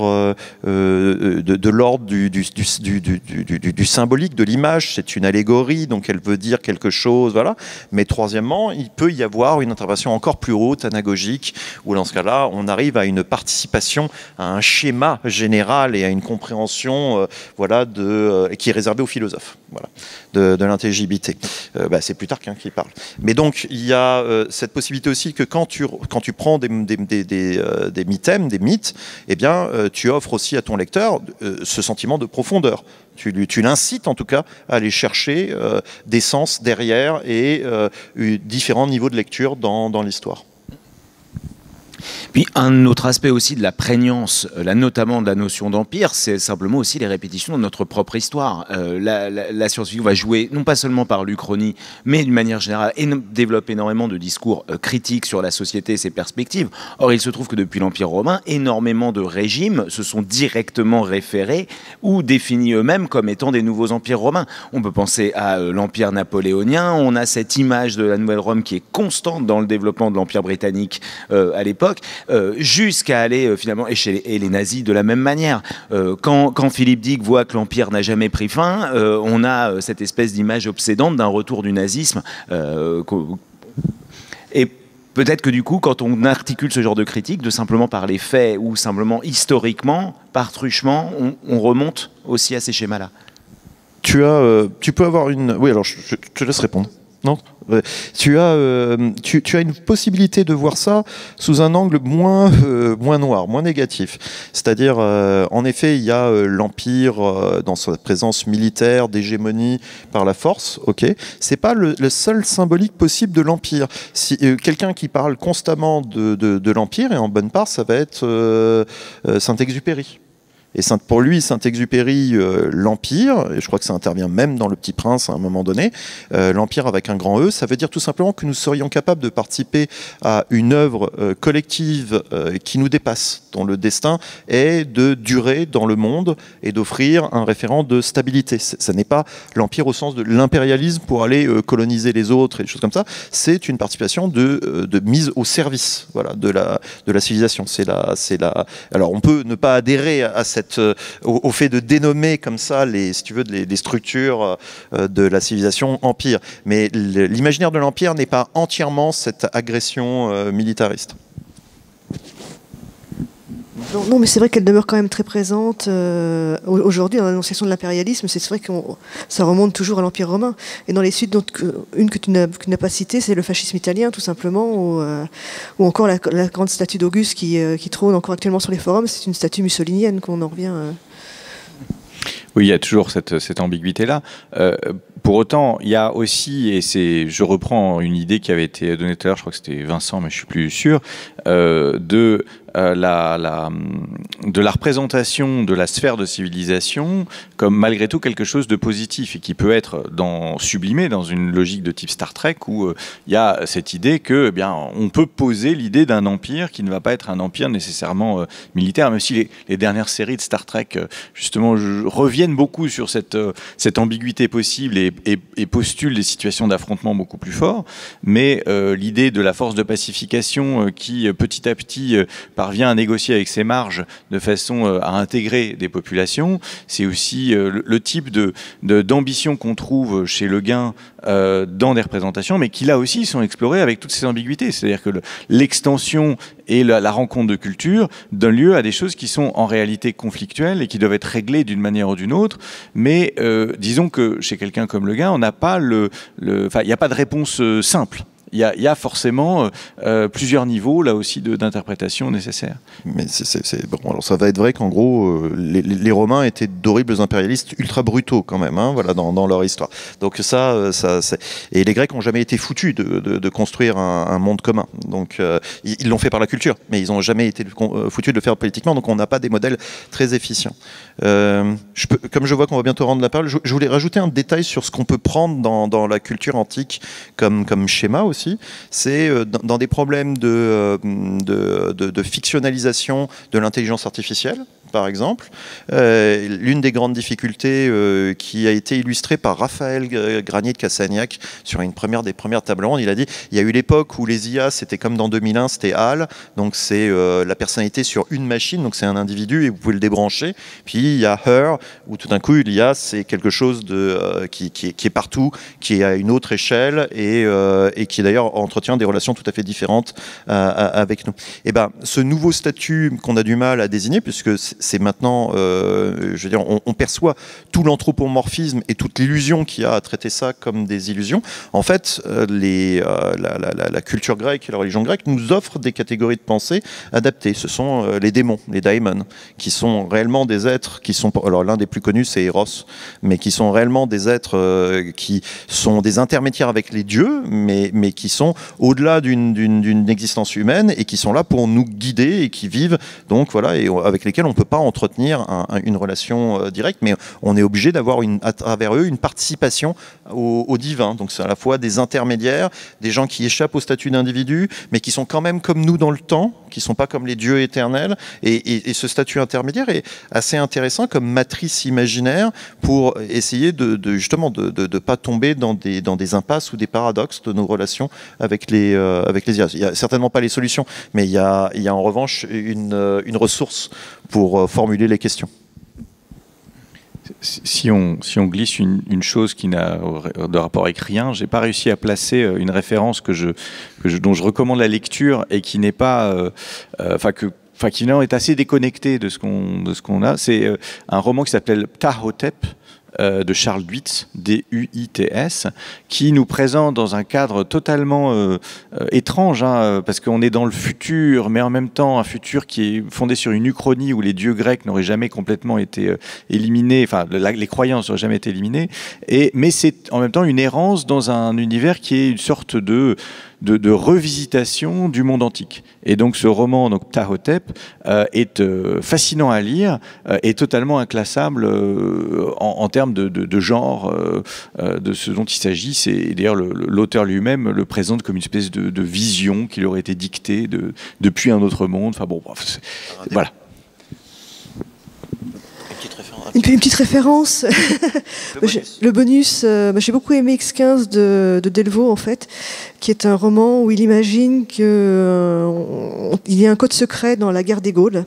de l'ordre du symbolique, de l'image. C'est une allégorie, donc elle veut dire quelque chose, voilà. Mais troisièmement, il peut y avoir une interprétation encore plus haute, anagogique, où dans ce cas-là, on arrive à une participation, à un schéma général et à une compréhension, qui est réservé aux philosophes, de l'intelligibilité. C'est Plutarque qui parle. Mais donc, il y a cette possibilité aussi que quand tu prends des mythèmes, des mythes, eh bien, tu offres aussi à ton lecteur ce sentiment de profondeur. Tu l'incites en tout cas à aller chercher des sens derrière et différents niveaux de lecture dans l'histoire. Puis un autre aspect aussi de la prégnance, là, notamment de la notion d'empire, c'est simplement aussi les répétitions de notre propre histoire. La science-fiction va jouer non pas seulement par l'Uchronie, mais d'une manière générale, et développe énormément de discours critiques sur la société et ses perspectives. Or, il se trouve que depuis l'Empire romain, énormément de régimes se sont directement référés ou définis eux-mêmes comme étant des nouveaux empires romains. On peut penser à l'Empire napoléonien, on a cette image de la Nouvelle Rome qui est constante dans le développement de l'Empire britannique à l'époque, jusqu'à aller finalement, et les nazis de la même manière. Quand Philippe Dick voit que l'Empire n'a jamais pris fin, on a cette espèce d'image obsédante d'un retour du nazisme. Et peut-être que du coup, quand on articule ce genre de critique, de simplement par les faits ou simplement historiquement, par truchement, on remonte aussi à ces schémas-là. Tu peux avoir une... Oui, alors je te laisse répondre. Non, tu as une possibilité de voir ça sous un angle moins noir, moins négatif. C'est-à-dire, en effet, il y a l'Empire dans sa présence militaire, d'hégémonie par la force. Ok, c'est pas le seul symbolique possible de l'Empire. Si quelqu'un qui parle constamment de l'Empire, et en bonne part, ça va être Saint-Exupéry. Et pour lui, Saint-Exupéry, l'Empire, et je crois que ça intervient même dans Le Petit Prince à un moment donné, l'Empire avec un grand E, ça veut dire tout simplement que nous serions capables de participer à une œuvre collective qui nous dépasse, dont le destin est de durer dans le monde et d'offrir un référent de stabilité. Ça n'est pas l'Empire au sens de l'impérialisme pour aller coloniser les autres et des choses comme ça, c'est une participation de mise au service, voilà, de la civilisation. Alors on peut ne pas adhérer à au fait de dénommer comme ça les structures de la civilisation empire. Mais l'imaginaire de l'empire n'est pas entièrement cette agression militariste. Non, mais c'est vrai qu'elle demeure quand même très présente aujourd'hui dans l'annonciation de l'impérialisme. C'est vrai que ça remonte toujours à l'Empire romain. Et dans les suites, une que tu n'as pas citée, c'est le fascisme italien, tout simplement, ou encore la grande statue d'Auguste qui trône encore actuellement sur les forums. C'est une statue mussolinienne qu'on en revient. Oui, il y a toujours cette ambiguïté-là. Pour autant, il y a aussi, et je reprends une idée qui avait été donnée tout à l'heure, je crois que c'était Vincent, mais je suis plus sûr, de la représentation de la sphère de civilisation comme malgré tout quelque chose de positif et qui peut être sublimé dans une logique de type Star Trek où il y a cette idée que, eh bien, on peut poser l'idée d'un empire qui ne va pas être un empire nécessairement militaire, même si les dernières séries de Star Trek justement reviennent beaucoup sur cette ambiguïté possible et postulent des situations d'affrontement beaucoup plus forts, mais l'idée de la force de pacification qui petit à petit parvient à négocier avec ses marges de façon à intégrer des populations, c'est aussi le type d'ambition qu'on trouve chez Le Guin dans des représentations, mais qui là aussi sont explorées avec toutes ces ambiguïtés. C'est-à-dire que l'extension et la rencontre de cultures donnent lieu à des choses qui sont en réalité conflictuelles et qui doivent être réglées d'une manière ou d'une autre. Mais disons que chez quelqu'un comme Le Guin, on n'a pas il n'y a pas de réponse simple. Il y a forcément plusieurs niveaux, là aussi, d'interprétation nécessaires. Mais bon, alors ça va être vrai qu'en gros, les Romains étaient d'horribles impérialistes ultra brutaux quand même, hein, voilà, dans leur histoire. Donc et les Grecs n'ont jamais été foutus de construire un monde commun. Donc ils l'ont fait par la culture, mais ils n'ont jamais été foutus de le faire politiquement, donc on n'a pas des modèles très efficients. Comme je vois qu'on va bientôt rendre la parole, je voulais rajouter un détail sur ce qu'on peut prendre dans la culture antique comme schéma aussi. C'est dans des problèmes de fictionnalisation de l'intelligence artificielle, par exemple. L'une des grandes difficultés qui a été illustrée par Raphaël Granier de Cassagnac sur des premières tables rondes, il a dit il y a eu l'époque où les IA, c'était comme dans 2001, c'était HAL, donc c'est la personnalité sur une machine, donc c'est un individu et vous pouvez le débrancher. Puis il y a Her, où tout d'un coup, l'IA, c'est quelque chose qui est partout, qui est à une autre échelle et qui d'ailleurs entretient des relations tout à fait différentes avec nous. Et ben, ce nouveau statut qu'on a du mal à désigner, puisque c'est maintenant, je veux dire, on perçoit tout l'anthropomorphisme et toute l'illusion qu'il y a à traiter ça comme des illusions. En fait, la culture grecque et la religion grecque nous offrent des catégories de pensée adaptées. Ce sont les démons, les daimons, qui sont réellement des êtres qui sont, alors l'un des plus connus c'est Eros, mais qui sont réellement des êtres qui sont des intermédiaires avec les dieux, mais qui sont au-delà d'une existence humaine et qui sont là pour nous guider et qui vivent, donc voilà, et avec lesquels on ne peut pas entretenir une relation directe, mais on est obligé d'avoir à travers eux une participation au divin. Donc c'est à la fois des intermédiaires, des gens qui échappent au statut d'individu, mais qui sont quand même comme nous dans le temps, qui ne sont pas comme les dieux éternels, et ce statut intermédiaire est assez intéressant comme matrice imaginaire pour essayer justement de ne pas tomber dans des impasses ou des paradoxes de nos relations avec les IA. Il n'y a certainement pas les solutions, mais il y a en revanche une ressource pour formuler les questions. Si on glisse une chose qui n'a de rapport avec rien, j'ai pas réussi à placer une référence dont je recommande la lecture et qui n'est pas, qui est assez déconnecté de ce qu'on a. C'est un roman qui s'appelle Ptahhotep de Charles Duits, D-U-I-T-S, qui nous présente dans un cadre totalement étrange, parce qu'on est dans le futur, mais en même temps un futur qui est fondé sur une uchronie où les dieux grecs n'auraient jamais complètement été éliminés, enfin les croyances n'auraient jamais été éliminées, mais c'est en même temps une errance dans un univers qui est une sorte de revisitation du monde antique. Et donc ce roman, donc Ptahhotep, est fascinant à lire et totalement inclassable en termes de genre de ce dont il s'agit. Et d'ailleurs l'auteur lui-même le présente comme une espèce de vision qui lui aurait été dictée depuis un autre monde. Enfin bon, bref, voilà. Une petite référence. Le bonus, j'ai beaucoup aimé X15 de Delvaux, en fait, qui est un roman où il imagine qu'il y a un code secret dans la guerre des Gaules.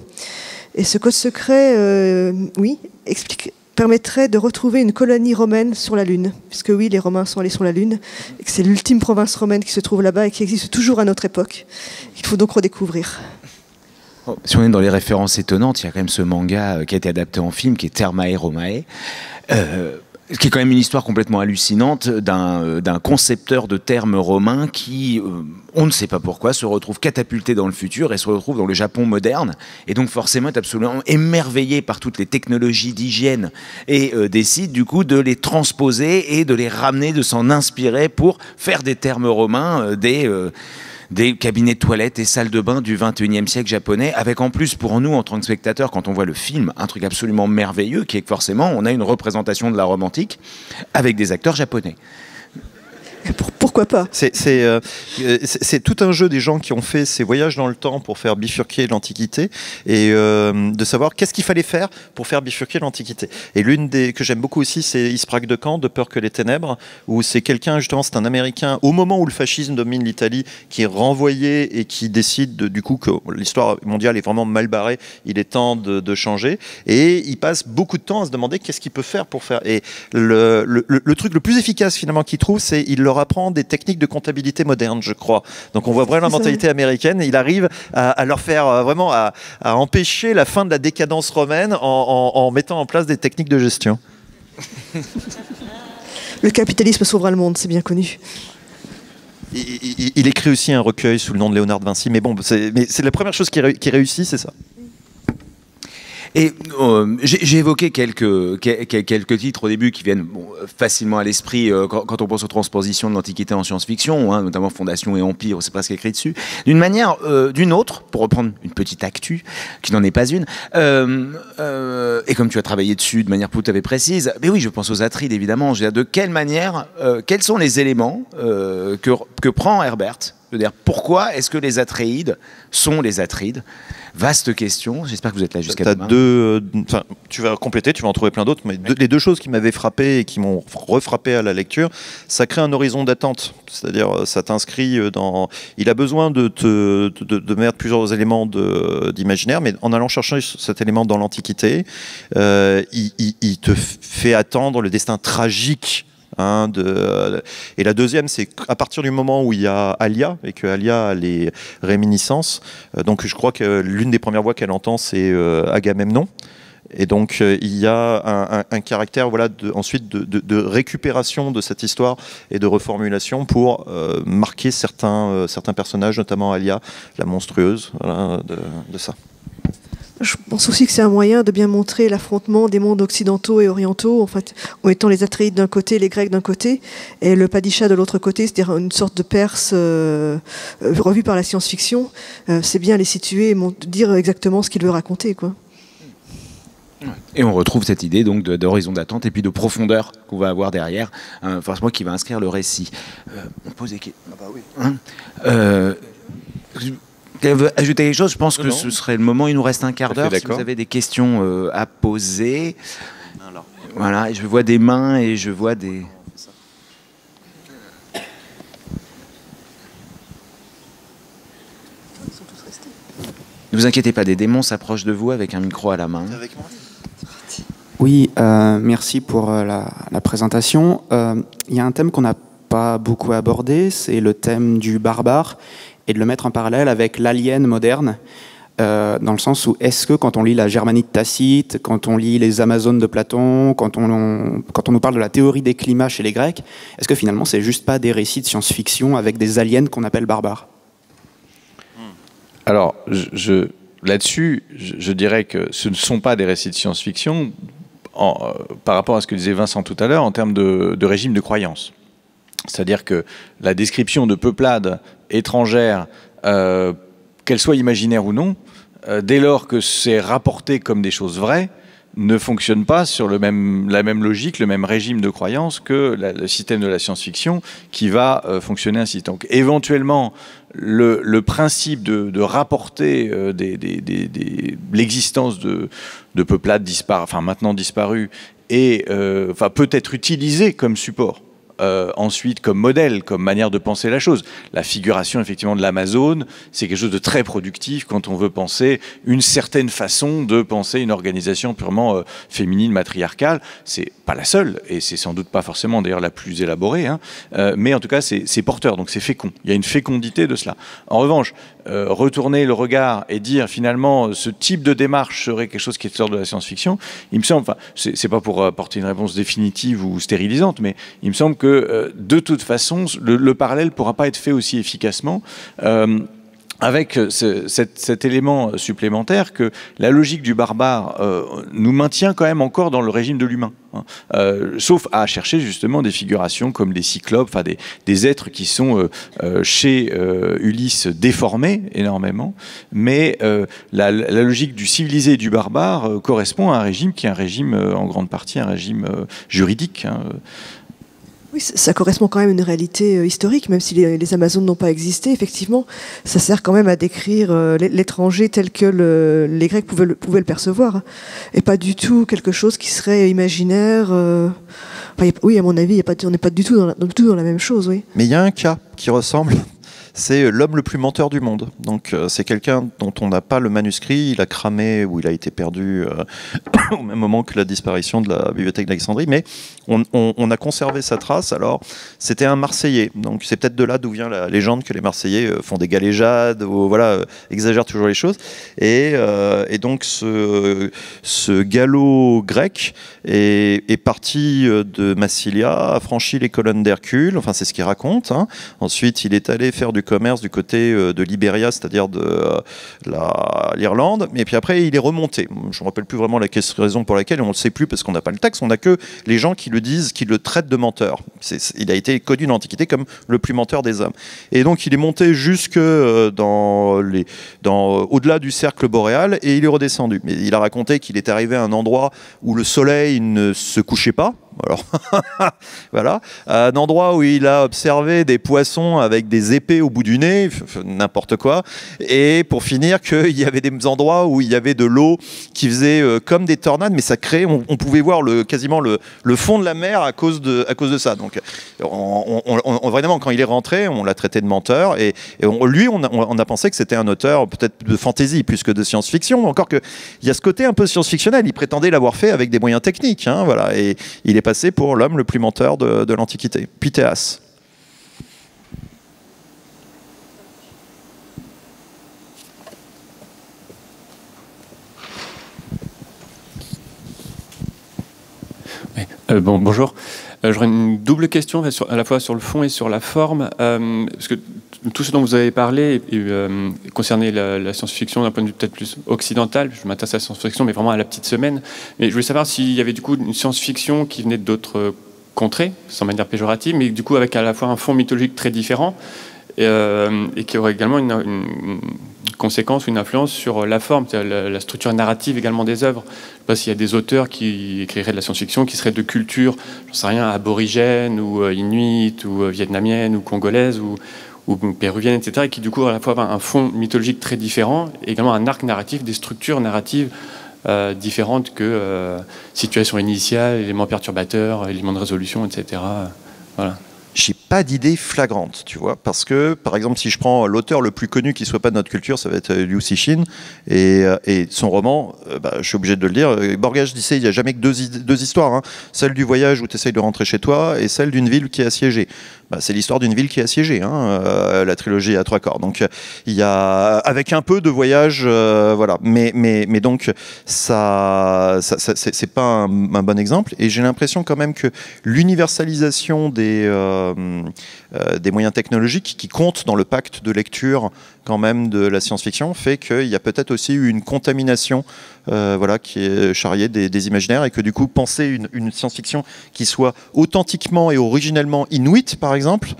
Et ce code secret, permettrait de retrouver une colonie romaine sur la Lune. Puisque oui, les Romains sont allés sur la Lune, et que c'est l'ultime province romaine qui se trouve là-bas et qui existe toujours à notre époque. Il faut donc redécouvrir. Si on est dans les références étonnantes, il y a quand même ce manga qui a été adapté en film, qui est Thermae Romae, qui est quand même une histoire complètement hallucinante d'un concepteur de termes romains qui, on ne sait pas pourquoi, se retrouve catapulté dans le futur et se retrouve dans le Japon moderne, et donc forcément est absolument émerveillé par toutes les technologies d'hygiène et décide du coup de les transposer et de les ramener, de s'en inspirer pour faire des termes romains, des cabinets de toilettes et salles de bain du 21e siècle japonais, avec en plus pour nous en tant que spectateurs, quand on voit le film, un truc absolument merveilleux qui est que forcément on a une représentation de la Rome antique avec des acteurs japonais. Pourquoi pas ? C'est tout un jeu des gens qui ont fait ces voyages dans le temps pour faire bifurquer l'Antiquité et de savoir qu'est-ce qu'il fallait faire pour faire bifurquer l'Antiquité. Et l'une des que j'aime beaucoup aussi, c'est Isprac de Caen, De peur que les ténèbres, où c'est quelqu'un, justement, c'est un Américain, au moment où le fascisme domine l'Italie, qui est renvoyé et qui décide du coup que l'histoire mondiale est vraiment mal barrée, il est temps de changer. Et il passe beaucoup de temps à se demander qu'est-ce qu'il peut faire pour faire. Et le truc le plus efficace finalement qu'il trouve, c'est il leur apprend des techniques de comptabilité moderne, je crois. Donc on voit vraiment la mentalité américaine et il arrive à leur faire vraiment à empêcher la fin de la décadence romaine en mettant en place des techniques de gestion. Le capitalisme sauvera le monde, c'est bien connu. Il écrit aussi un recueil sous le nom de Léonard de Vinci, mais bon, c'est la première chose qui réussit, c'est ça. Et j'ai évoqué quelques titres au début qui viennent facilement à l'esprit quand on pense aux transpositions de l'Antiquité en science-fiction, notamment Fondation et Empire, c'est presque écrit dessus. D'une manière, d'une autre, pour reprendre une petite actu, qui n'en est pas une, et comme tu as travaillé dessus de manière tout à fait précise, mais oui, je pense aux Atrides évidemment. Je veux dire, de quelle manière, quels sont les éléments que prend Herbert ? Je veux dire, pourquoi est-ce que les Atréides sont les Atrides ? Vaste question, j'espère que vous êtes là jusqu'à demain. Tu vas compléter, tu vas en trouver plein d'autres, mais les deux choses qui m'avaient frappé et qui m'ont refrappé à la lecture, ça crée un horizon d'attente, c'est-à-dire ça t'inscrit dans... Il a besoin de mettre plusieurs éléments d'imaginaire, mais en allant chercher cet élément dans l'Antiquité, il te fait attendre le destin tragique hein, et la deuxième, c'est à partir du moment où il y a Alia, et que Alia a les réminiscences, donc je crois que l'une des premières voix qu'elle entend, c'est Agamemnon. Et donc il y a un caractère voilà, ensuite de récupération de cette histoire et de reformulation pour marquer certains personnages, notamment Alia, la monstrueuse, voilà, de ça. Je pense aussi que c'est un moyen de bien montrer l'affrontement des mondes occidentaux et orientaux, en fait, en mettant les Atréides d'un côté, les Grecs d'un côté, et le Padishah de l'autre côté, c'est-à-dire une sorte de Perse revue par la science-fiction. C'est bien les situer et dire exactement ce qu'il veut raconter, quoi. Et on retrouve cette idée donc d'horizon d'attente et puis de profondeur qu'on va avoir derrière, forcément qui va inscrire le récit. On pose des questions. Ah bah oui. Elle veut ajouter quelque chose? Je pense que ce serait le moment. Il nous reste un quart d'heure. Si vous avez des questions à poser. Alors. Voilà, je vois des mains et je vois des. Ne vous inquiétez pas, des démons s'approchent de vous avec un micro à la main. Avec moi. Oui, merci pour la présentation. Il y a un thème qu'on n'a pas beaucoup abordé, c'est le thème du barbare, et de le mettre en parallèle avec l'alien moderne, dans le sens où est-ce que quand on lit la Germanie de Tacite, quand on lit les Amazones de Platon, quand on nous parle de la théorie des climats chez les Grecs, est-ce que finalement c'est juste pas des récits de science-fiction avec des aliens qu'on appelle barbares? Alors, là-dessus, je dirais que ce ne sont pas des récits de science-fiction par rapport à ce que disait Vincent tout à l'heure en termes de régime de croyance. C'est-à-dire que la description de peuplades étrangères, qu'elles soient imaginaires ou non, dès lors que c'est rapporté comme des choses vraies, ne fonctionne pas sur la même logique, le même régime de croyance que le système de la science-fiction qui va fonctionner ainsi. Donc éventuellement, le principe de rapporter l'existence de peuplades maintenant disparues peut être utilisé comme support. Ensuite, comme modèle, comme manière de penser la chose. La figuration, effectivement, de l'Amazone, c'est quelque chose de très productif quand on veut penser une certaine façon de penser une organisation purement féminine, matriarcale. C'est pas la seule, et c'est sans doute pas forcément, d'ailleurs, la plus élaborée, hein, mais en tout cas, c'est porteur, donc c'est fécond. Il y a une fécondité de cela. En revanche, retourner le regard et dire, finalement, ce type de démarche serait quelque chose qui est de l'ordre de la science-fiction, il me semble, enfin, c'est pas pour apporter une réponse définitive ou stérilisante, mais il me semble que de toute façon, le parallèle ne pourra pas être fait aussi efficacement avec cet élément supplémentaire que la logique du barbare nous maintient quand même encore dans le régime de l'humain. Sauf à chercher justement des figurations comme des cyclopes, enfin des êtres qui sont chez Ulysse déformés énormément, mais la logique du civilisé et du barbare correspond à un régime qui est un régime en grande partie un régime juridique. Oui, ça correspond quand même à une réalité historique, même si les Amazones n'ont pas existé. Effectivement, ça sert quand même à décrire l'étranger tel que les Grecs pouvaient le percevoir, et pas du tout quelque chose qui serait imaginaire. Oui, à mon avis, on n'est pas du tout dans la même chose. Oui. Mais il y a un cas qui ressemble. C'est l'homme le plus menteur du monde. Donc c'est quelqu'un dont on n'a pas le manuscrit, il a cramé ou il a été perdu au même moment que la disparition de la bibliothèque d'Alexandrie, mais on a conservé sa trace. Alors c'était un Marseillais, donc c'est peut-être de là d'où vient la légende que les Marseillais font des galéjades, ou voilà, exagèrent toujours les choses. Et donc ce gallo grec est parti de Massilia, a franchi les colonnes d'Hercule, enfin c'est ce qu'il raconte, hein. Ensuite il est allé faire du commerce du côté de l'Ibéria, c'est-à-dire de l'Irlande, et puis après il est remonté. Je ne me rappelle plus vraiment la raison pour laquelle, et on ne le sait plus parce qu'on n'a pas le texte, on n'a que les gens qui le disent, qui le traitent de menteur. Il a été connu dans l'Antiquité comme le plus menteur des hommes. Et donc il est monté jusque au-delà du cercle boréal, et il est redescendu. Mais il a raconté qu'il est arrivé à un endroit où le soleil ne se couchait pas. Alors, voilà, à un endroit où il a observé des poissons avec des épées au bout du nez, n'importe quoi, et pour finir qu'il y avait des endroits où il y avait de l'eau qui faisait comme des tornades, mais ça créait, on pouvait voir quasiment le fond de la mer à cause de ça. Donc, vraiment, quand il est rentré, on l'a traité de menteur, et lui, on a pensé que c'était un auteur peut-être de fantaisie plus que de science-fiction, encore qu'il y a ce côté un peu science-fictionnel. Il prétendait l'avoir fait avec des moyens techniques, hein, voilà, et il est passé pour l'homme le plus menteur de l'Antiquité, Pythéas. Bonjour. J'aurais une double question, à la fois sur le fond et sur la forme, parce que tout ce dont vous avez parlé concernait la science-fiction d'un point de vue peut-être plus occidental. Je m'intéresse à la science-fiction, mais vraiment à la petite semaine. Mais je voulais savoir s'il y avait du coup une science-fiction qui venait d'autres contrées, sans manière péjorative, mais du coup avec à la fois un fond mythologique très différent et qui aurait également une conséquence ou une influence sur la forme, la structure narrative également des œuvres. Je ne sais pas s'il y a des auteurs qui écriraient de la science-fiction qui seraient de culture, j'en sais rien, aborigène ou inuit ou vietnamienne ou congolaise ou péruvienne, etc., et qui du coup à la fois avoir un fond mythologique très différent, et également un arc narratif, des structures narratives différentes que situation initiale, éléments perturbateurs, éléments de résolution, etc. Voilà. J'ai pas d'idée flagrante, tu vois, parce que, par exemple, si je prends l'auteur le plus connu qui soit pas de notre culture, ça va être Liu Cixin, et son roman, je suis obligé de le dire, Borges disait, il n'y a jamais que deux histoires, hein. Celle du voyage où tu essayes de rentrer chez toi, et celle d'une ville qui est assiégée. C'est l'histoire d'une ville qui est assiégée, hein, la trilogie à 3 corps. Donc, il y a, avec un peu de voyage, voilà. Mais donc, ça c'est pas un bon exemple, et j'ai l'impression quand même que l'universalisation des moyens technologiques qui comptent dans le pacte de lecture quand même de la science-fiction fait qu'il y a peut-être aussi eu une contamination voilà, qui est charriée des imaginaires, et que du coup penser une science-fiction qui soit authentiquement et originellement inuite par exemple,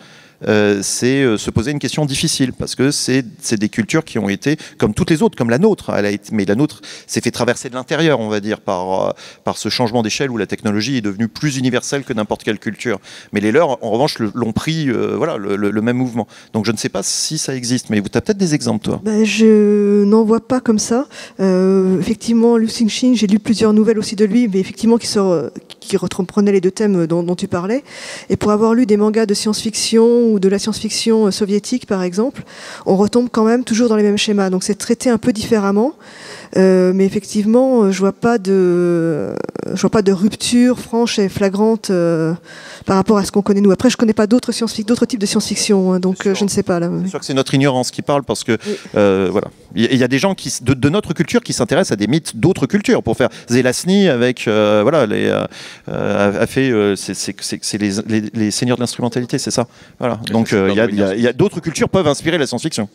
c'est se poser une question difficile, parce que c'est des cultures qui ont été, comme toutes les autres, comme la nôtre, mais la nôtre s'est fait traverser de l'intérieur, on va dire, par ce changement d'échelle où la technologie est devenue plus universelle que n'importe quelle culture. Mais les leurs, en revanche, l'ont pris voilà, le même mouvement. Donc je ne sais pas si ça existe, mais tu as peut-être des exemples, toi. Je n'en vois pas comme ça. Effectivement, Liu Cixin, j'ai lu plusieurs nouvelles aussi de lui, mais effectivement qui reprenaient les deux thèmes dont tu parlais. Et pour avoir lu des mangas de science-fiction ou de la science-fiction soviétique, par exemple, on retombe quand même toujours dans les mêmes schémas. Donc c'est traité un peu différemment. Mais effectivement, je vois pas de rupture franche et flagrante par rapport à ce qu'on connaît nous. Après, je connais pas d'autres types de science-fiction, hein, donc je ne sais pas là. C'est sûr que c'est notre ignorance qui parle, parce que voilà, il y a des gens de notre culture qui s'intéressent à des mythes d'autres cultures pour faire. Zelazny avec voilà a fait c'est les seigneurs de l'instrumentalité, c'est ça. Voilà. Donc il y a d'autres cultures peuvent inspirer la science-fiction.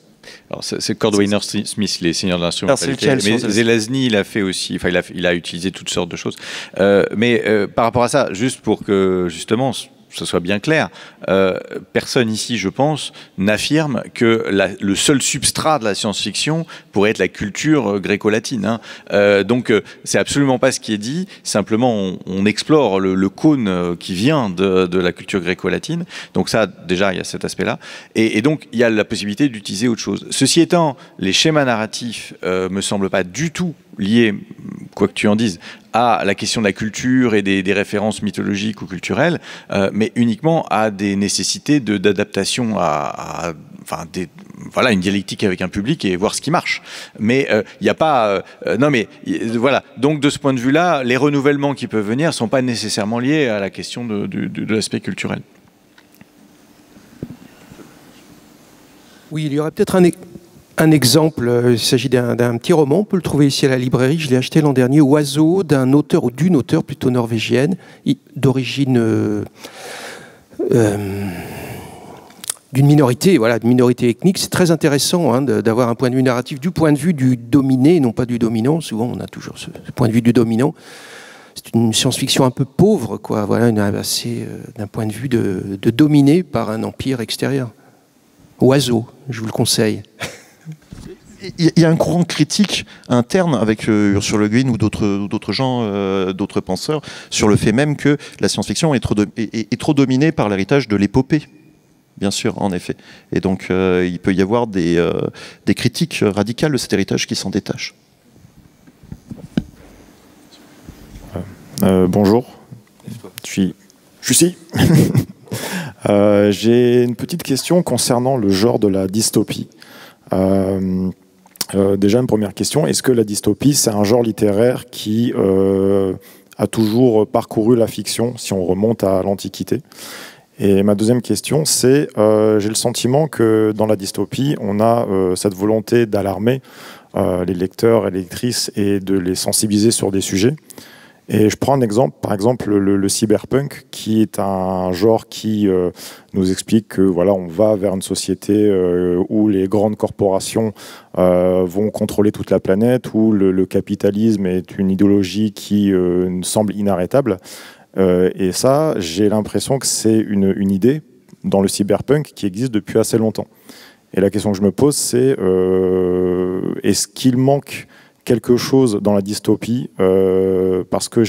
Alors c'est Cordwainer Smith, les seigneurs de l'instrumentalité. Mais Zelazny, il a fait aussi, enfin il a utilisé toutes sortes de choses. Mais par rapport à ça, juste pour que justement ce soit bien clair, personne ici, je pense, n'affirme que le seul substrat de la science-fiction pourrait être la culture gréco-latine. Hein. Donc, c'est absolument pas ce qui est dit. Simplement, on explore le cône qui vient de la culture gréco-latine. Donc ça, déjà, il y a cet aspect-là. Et donc, il y a la possibilité d'utiliser autre chose. Ceci étant, les schémas narratifs me semblent pas du tout liés, quoi que tu en dises, à la question de la culture et des références mythologiques ou culturelles, mais uniquement à des nécessités d'adaptation voilà, une dialectique avec un public et voir ce qui marche. Mais il n'y a pas... non mais voilà, donc de ce point de vue-là, les renouvellements qui peuvent venir ne sont pas nécessairement liés à la question de l'aspect culturel. Oui, il y aurait peut-être un exemple, il s'agit d'un petit roman, on peut le trouver ici à la librairie, je l'ai acheté l'an dernier, Oiseau, d'un auteur, ou d'une auteure plutôt norvégienne, d'origine d'une minorité, voilà, de minorité ethnique. C'est très intéressant hein, d'avoir un point de vue narratif du point de vue du dominé, non pas du dominant. Souvent, on a toujours ce point de vue du dominant. C'est une science-fiction un peu pauvre, quoi. Voilà, d'un point de vue de dominé par un empire extérieur. Oiseau, je vous le conseille. Il y a un courant critique interne avec Ursula Le Guin ou d'autres gens, d'autres penseurs, sur le fait même que la science-fiction est trop dominée par l'héritage de l'épopée. Bien sûr, en effet. Et donc, il peut y avoir des critiques radicales de cet héritage qui s'en détachent. Bonjour. Je suis ici. J'ai une petite question concernant le genre de la dystopie. Déjà, une première question, est-ce que la dystopie, c'est un genre littéraire qui a toujours parcouru la fiction, si on remonte à l'Antiquité. Et ma deuxième question, c'est, j'ai le sentiment que dans la dystopie, on a cette volonté d'alarmer les lecteurs et les lectrices et de les sensibiliser sur des sujets. Et je prends un exemple, par exemple le cyberpunk, qui est un genre qui nous explique que voilà, on va vers une société où les grandes corporations vont contrôler toute la planète, où le capitalisme est une idéologie qui nous semble inarrêtable. Et ça, j'ai l'impression que c'est une idée dans le cyberpunk qui existe depuis assez longtemps. Et la question que je me pose, c'est est-ce qu'il manque quelque chose dans la dystopie parce que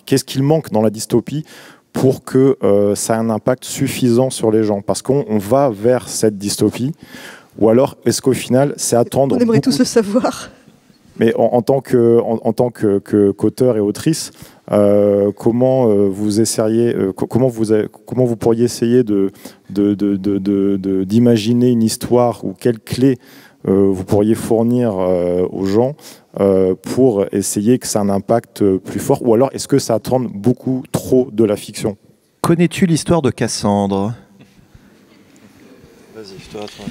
qu'est-ce qu'il manque dans la dystopie pour que ça ait un impact suffisant sur les gens? Parce qu'on va vers cette dystopie, ou alors est-ce qu'au final, c'est attendre... On aimerait tous le savoir. Mais en tant qu'auteur et autrice, comment vous pourriez essayer d'imaginer une histoire ou quelles clés vous pourriez fournir aux gens pour essayer que ça ait un impact plus fort, ou alors est-ce que ça attend beaucoup trop de la fiction? Connais-tu l'histoire de Cassandre? Vas-y, je te rattrape.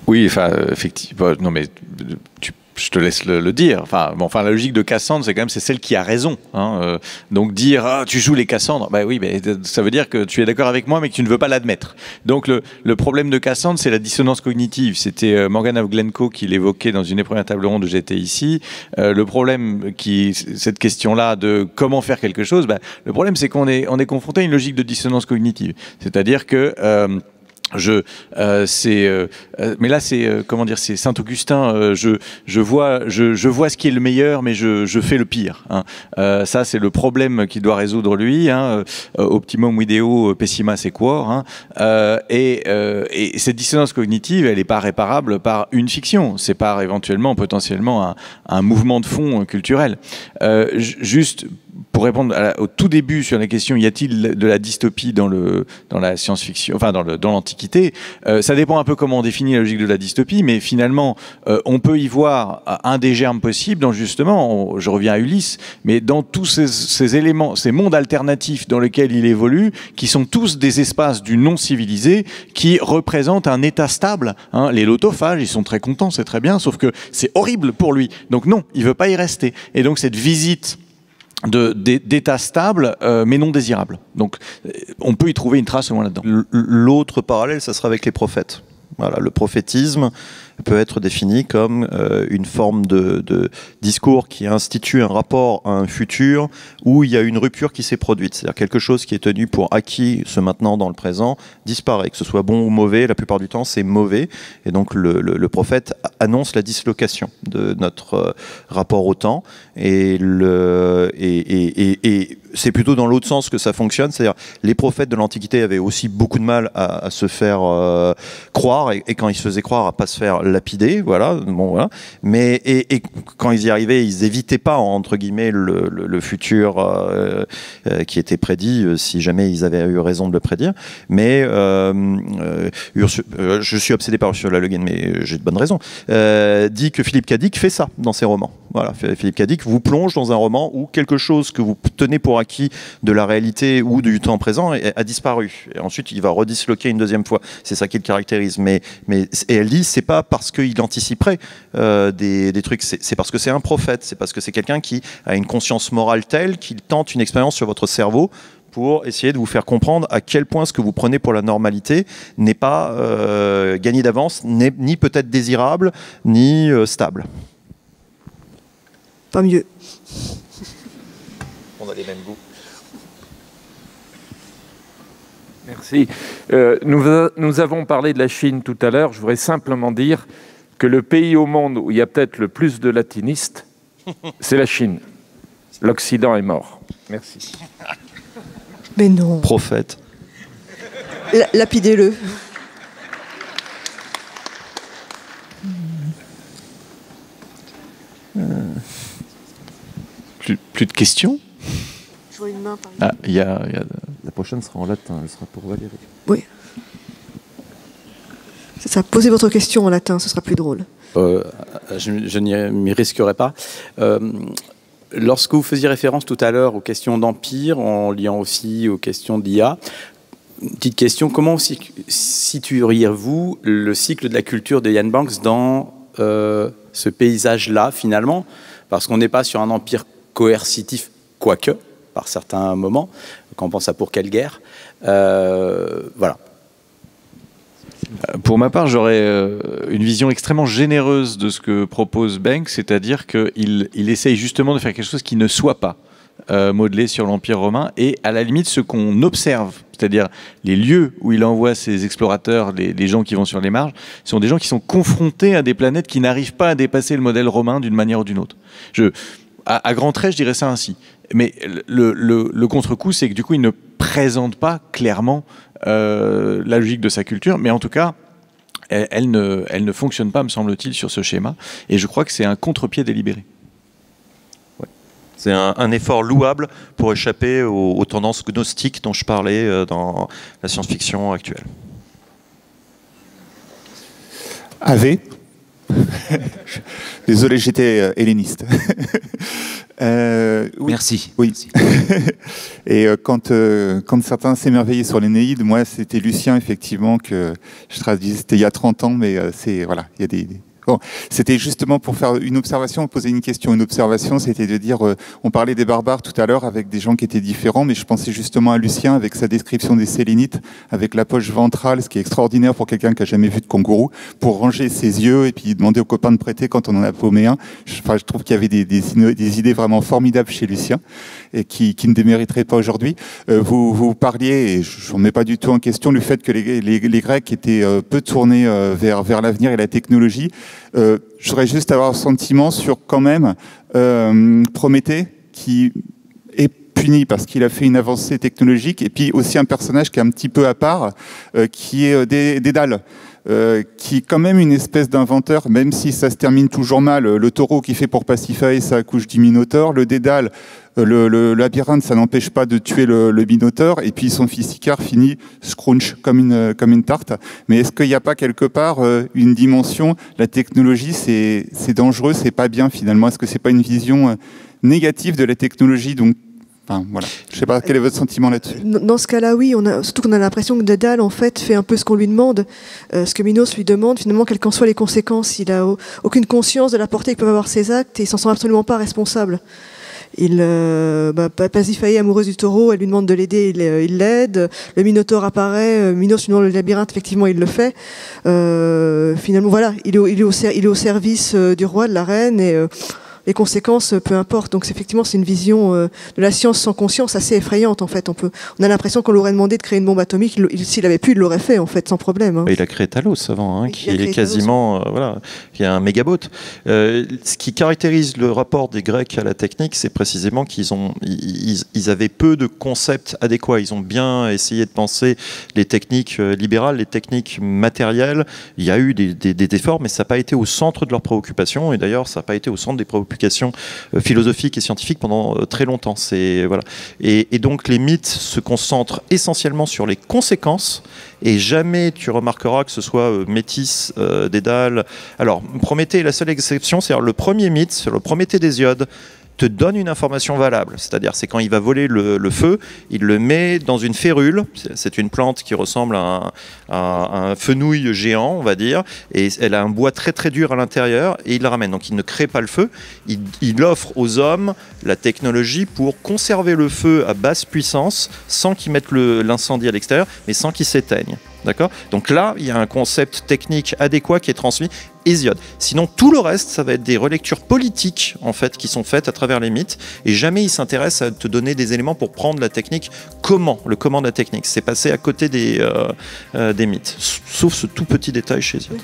Oui, enfin, effectivement, non mais je te laisse le dire. Enfin, la logique de Cassandre, c'est quand même celle qui a raison. Hein. Donc dire tu joues les Cassandres, bah oui, mais ça veut dire que tu es d'accord avec moi, mais que tu ne veux pas l'admettre. Donc le problème de Cassandre, c'est la dissonance cognitive. C'était Morgan Glencoe qui l'évoquait dans une des premières tables rondes où j'étais ici. Le problème cette question-là de comment faire quelque chose, le problème c'est qu'on est confronté à une logique de dissonance cognitive. C'est-à-dire que mais là c'est comment dire, c'est Saint Augustin. Je vois ce qui est le meilleur, mais je fais le pire. Hein. Ça c'est le problème qu'il doit résoudre lui. Hein. Optimum video pessima sequor. Hein. Et cette dissonance cognitive, elle n'est pas réparable par une fiction. C'est par éventuellement, potentiellement, un mouvement de fond culturel. Juste pour répondre au tout début sur la question, y a-t-il de la dystopie dans la science-fiction, enfin dans l'Antiquité, ça dépend un peu comment on définit la logique de la dystopie, mais finalement, on peut y voir un des germes possibles dans justement, je reviens à Ulysse, mais dans tous ces éléments, ces mondes alternatifs dans lesquels il évolue, qui sont tous des espaces du non-civilisé, qui représentent un état stable. Hein. Les lotophages, ils sont très contents, c'est très bien, sauf que c'est horrible pour lui. Donc non, il veut pas y rester. Et donc cette visite d'état stable mais non désirable. Donc on peut y trouver une trace au moins là-dedans. L'autre parallèle, ça sera avec les prophètes. Voilà, le prophétisme peut être défini comme une forme de discours qui institue un rapport à un futur où il y a une rupture qui s'est produite. C'est-à-dire quelque chose qui est tenu pour acquis ce maintenant dans le présent disparaît. Que ce soit bon ou mauvais, la plupart du temps c'est mauvais. Et donc le prophète annonce la dislocation de notre rapport au temps. Et c'est plutôt dans l'autre sens que ça fonctionne. C'est-à-dire les prophètes de l'Antiquité avaient aussi beaucoup de mal à se faire croire. Et quand ils se faisaient croire, à pas se faire lapider, voilà, bon, voilà. Mais et quand ils y arrivaient, ils évitaient pas entre guillemets le futur qui était prédit, si jamais ils avaient eu raison de le prédire. Mais je suis obsédé par Ursula Le Guin, mais j'ai de bonnes raisons. Dit que Philippe Cadic fait ça dans ses romans. Voilà, Philippe Cadic vous plonge dans un roman où quelque chose que vous tenez pour acquis de la réalité ou du temps présent a disparu. Et ensuite, il va redisloquer une deuxième fois. C'est ça qui le caractérise. Et elle dit, c'est pas parce qu'il anticiperait des trucs, c'est parce que c'est un prophète, c'est parce que c'est quelqu'un qui a une conscience morale telle qu'il tente une expérience sur votre cerveau pour essayer de vous faire comprendre à quel point ce que vous prenez pour la normalité n'est pas gagné d'avance, ni peut-être désirable, ni stable. Pas mieux. On a les mêmes goûts. Merci. Nous avons parlé de la Chine tout à l'heure. Je voudrais simplement dire que le pays au monde où il y a peut-être le plus de latinistes, c'est la Chine. L'Occident est mort. Merci. Mais non. Prophète. Lapidez-le. Plus de questions? Je vois une main par exemple. Ah, il y a... La prochaine sera en latin, elle sera pour Valérie. Oui. C'est ça, posez votre question en latin, ce sera plus drôle. Je n'y m'y risquerai pas. lorsque vous faisiez référence tout à l'heure aux questions d'empire, en liant aussi aux questions d'IA, une petite question, comment situeriez-vous le cycle de la culture de Ian Banks dans ce paysage-là, finalement? Parce qu'on n'est pas sur un empire coercitif, quoique, par certains moments, quand on pense à Pour quelle guerre. Voilà. Pour ma part, j'aurais une vision extrêmement généreuse de ce que propose Banks, c'est-à-dire qu'il essaye justement de faire quelque chose qui ne soit pas modelé sur l'Empire romain, et à la limite ce qu'on observe, c'est-à-dire les lieux où il envoie ses explorateurs, les gens qui vont sur les marges, sont des gens qui sont confrontés à des planètes qui n'arrivent pas à dépasser le modèle romain d'une manière ou d'une autre. À grands traits, je dirais ça ainsi. Mais le contre-coup, c'est que du coup, il ne présente pas clairement la logique de sa culture, mais en tout cas, elle ne fonctionne pas, me semble-t-il, sur ce schéma. Et je crois que c'est un contre-pied délibéré. Ouais. C'est un effort louable pour échapper aux tendances gnostiques dont je parlais dans la science-fiction actuelle. Ave. Désolé, j'étais helléniste. Oui. Merci. Oui. Et quand certains s'émerveillaient sur l'Énéide, moi c'était Lucien effectivement que je traduisais. C'était il y a 30 ans, mais voilà, il y a des... Bon, c'était justement pour faire une observation, poser une question. Une observation, c'était de dire, on parlait des barbares tout à l'heure avec des gens qui étaient différents, mais je pensais justement à Lucien avec sa description des Sélénites, avec la poche ventrale, ce qui est extraordinaire pour quelqu'un qui a jamais vu de kangourou, pour ranger ses yeux et puis demander aux copains de prêter quand on en a paumé un. Je trouve qu'il y avait des idées vraiment formidables chez Lucien et qui ne démériteraient pas aujourd'hui. Vous parliez, et je ne remets pas du tout en question, le fait que les Grecs étaient peu tournés vers l'avenir et la technologie. Je voudrais juste avoir un sentiment sur quand même Prométhée qui est puni parce qu'il a fait une avancée technologique, et puis aussi un personnage qui est un petit peu à part, qui est Dédale. Qui est quand même une espèce d'inventeur, même si ça se termine toujours mal. Le taureau qui fait pour Pasiphae, ça accouche du Minotaure. Le Dédale, le labyrinthe, ça n'empêche pas de tuer le Minotaure. Et puis son fils Icare finit scrunch comme une tarte. Mais est-ce qu'il n'y a pas quelque part une dimension, la technologie, c'est dangereux, c'est pas bien finalement? Est-ce que c'est pas une vision négative de la technologie? Donc, enfin, voilà. Je ne sais pas, quel est votre sentiment là-dessus? Dans ce cas-là, oui, surtout qu'on a l'impression que Dédale, en fait, fait un peu ce qu'on lui demande, ce que Minos lui demande, finalement, quelles qu'en soient les conséquences. Il n'a aucune conscience de la portée que peuvent avoir ses actes et il s'en sent absolument pas responsable. Pasiphae, amoureuse du taureau, elle lui demande de l'aider, il l'aide. Le Minotaure apparaît, Minos lui demande le labyrinthe, effectivement, il le fait. Finalement, voilà, il est au service du roi, de la reine, et... les conséquences, peu importe. Donc effectivement, c'est une vision de la science sans conscience assez effrayante en fait. On a l'impression qu'on lui aurait demandé de créer une bombe atomique. S'il avait pu, il l'aurait fait en fait, sans problème. Hein. Il a créé Talos avant, qui est quasiment, qui est un mégaboat. Ce qui caractérise le rapport des Grecs à la technique, c'est précisément qu'ils avaient peu de concepts adéquats. Ils ont bien essayé de penser les techniques libérales, les techniques matérielles. Il y a eu des efforts, mais ça n'a pas été au centre de leurs préoccupations. Et d'ailleurs, ça n'a pas été au centre des préoccupations philosophiques et scientifiques pendant très longtemps. Voilà. Et donc les mythes se concentrent essentiellement sur les conséquences, et jamais tu remarqueras que ce soit Métis, Dédale. Alors Prométhée est la seule exception, c'est-à-dire le premier mythe, sur le Prométhée d'Hésiode, te donne une information valable, c'est-à-dire c'est quand il va voler le feu, il le met dans une férule, c'est une plante qui ressemble à un fenouil géant, on va dire, et elle a un bois très très dur à l'intérieur, et il la ramène. Donc il ne crée pas le feu, il offre aux hommes la technologie pour conserver le feu à basse puissance, sans qu'ils mettent l'incendie à l'extérieur, mais sans qu'il s'éteigne. D'accord ? Donc là, il y a un concept technique adéquat qui est transmis. Hésiode. Sinon, tout le reste, ça va être des relectures politiques en fait qui sont faites à travers les mythes, et jamais ils s'intéressent à te donner des éléments pour prendre la technique. Le comment de la technique, c'est passé à côté des mythes, sauf ce tout petit détail chez Hésiode.